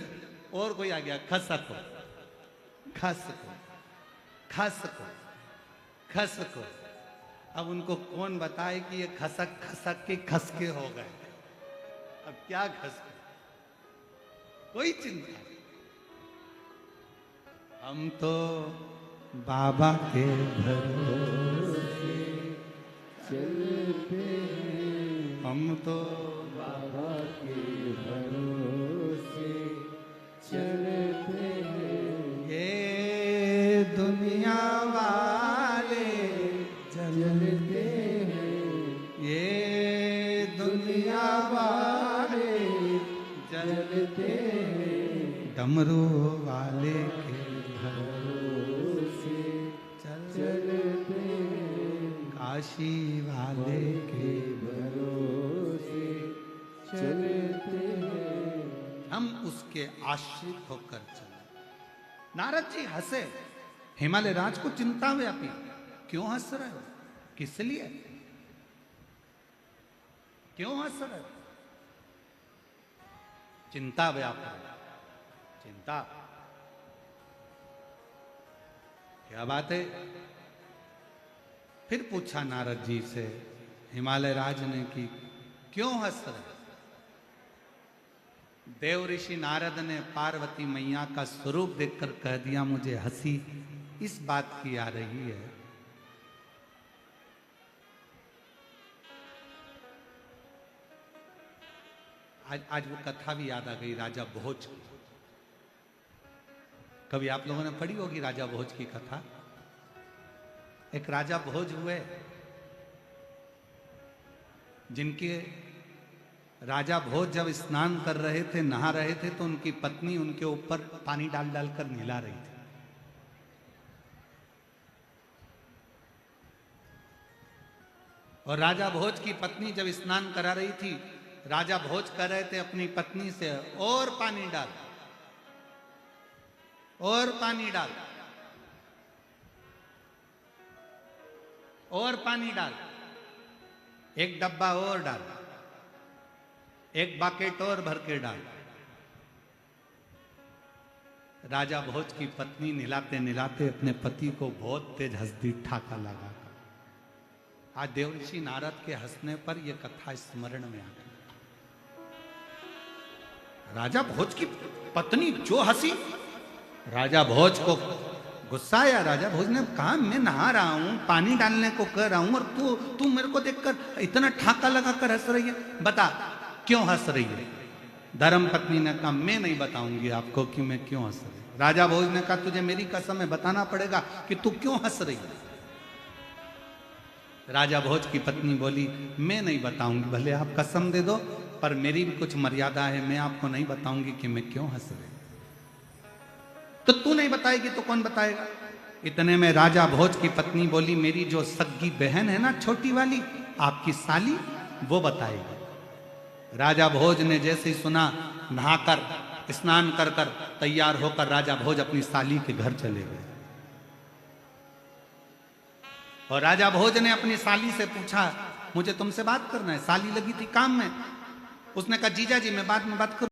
और कोई आ गया, खसको खसको खसको खसको। अब उनको कौन बताए कि ये खसक खसक के खसके हो गए। अब क्या खसके, कोई चिंता नहीं। हम तो बाबा के भरोसे चलते हैं, हम तो बाबा के भरोसे चलते हैं। ये दुनिया वाले चलते हैं, ये दुनिया वाले चलते हैं। डमरू वाले के भरोसे चलते हैं, काशी वाले के भरोसे चलते हैं। हम उसके आश्रित होकर चले। नारद जी हंसे। हिमालय राज को चिंता व्यापी। क्यों हंस रहे हो, किस लिए, क्यों हंस रहे हो? चिंता व्यापी, चिंता क्या बात है? फिर पूछा नारद जी से हिमालय राज ने कि क्यों हंस रहे? देव ऋषि नारद ने पार्वती मैया का स्वरूप देखकर कह दिया, मुझे हंसी इस बात की आ रही है आज वो कथा भी याद आ गई राजा भोज की। कभी आप लोगों ने पढ़ी होगी राजा भोज की कथा। एक राजा भोज हुए जिनके राजा भोज जब स्नान कर रहे थे, नहा रहे थे, तो उनकी पत्नी उनके ऊपर पानी डाल डालकर नहला रही थी। और राजा भोज की पत्नी जब स्नान करा रही थी, राजा भोज कर रहे थे अपनी पत्नी से, और पानी डाल, और पानी डाल, और पानी डाल, एक डब्बा और डाल, एक बकेट और भर के डाल। राजा भोज की पत्नी निलाते निलाते अपने पति को बहुत तेज हंसदी ठाका लगा। आज देवर्षि नारद के हंसने पर यह कथा स्मरण में आ गई। राजा भोज की पत्नी जो हंसी, राजा भोज को गुस्सा आया। राजा भोज ने कहा, मैं नहा रहा हूं, पानी डालने को कह रहा हूं, और तू मेरे को देखकर इतना ठाका लगाकर हंस रही है, बता क्यों हंस रही है? धर्म पत्नी ने कहा, मैं नहीं बताऊंगी आपको कि मैं क्यों हंस रही हूं। राजा भोज ने कहा, तुझे मेरी कसम है, बताना पड़ेगा कि तू क्यों हंस रही है। राजा भोज की पत्नी बोली, मैं नहीं बताऊंगी, भले आप कसम दे दो, पर मेरी भी कुछ मर्यादा है, मैं आपको नहीं बताऊंगी कि मैं क्यों हंस रही। तो तू नहीं बताएगी तो कौन बताएगा? इतने में राजा भोज की पत्नी बोली, मेरी जो सग्गी बहन है ना, छोटी वाली, आपकी साली, वो बताएगी। राजा भोज ने जैसे ही सुना, नहाकर स्नान कर कर तैयार होकर राजा भोज अपनी साली के घर चले गए। और राजा भोज ने अपनी साली से पूछा, मुझे तुमसे बात करना है। साली लगी थी काम में। उसने कहा, जीजा जी मैं बाद में बात करूं।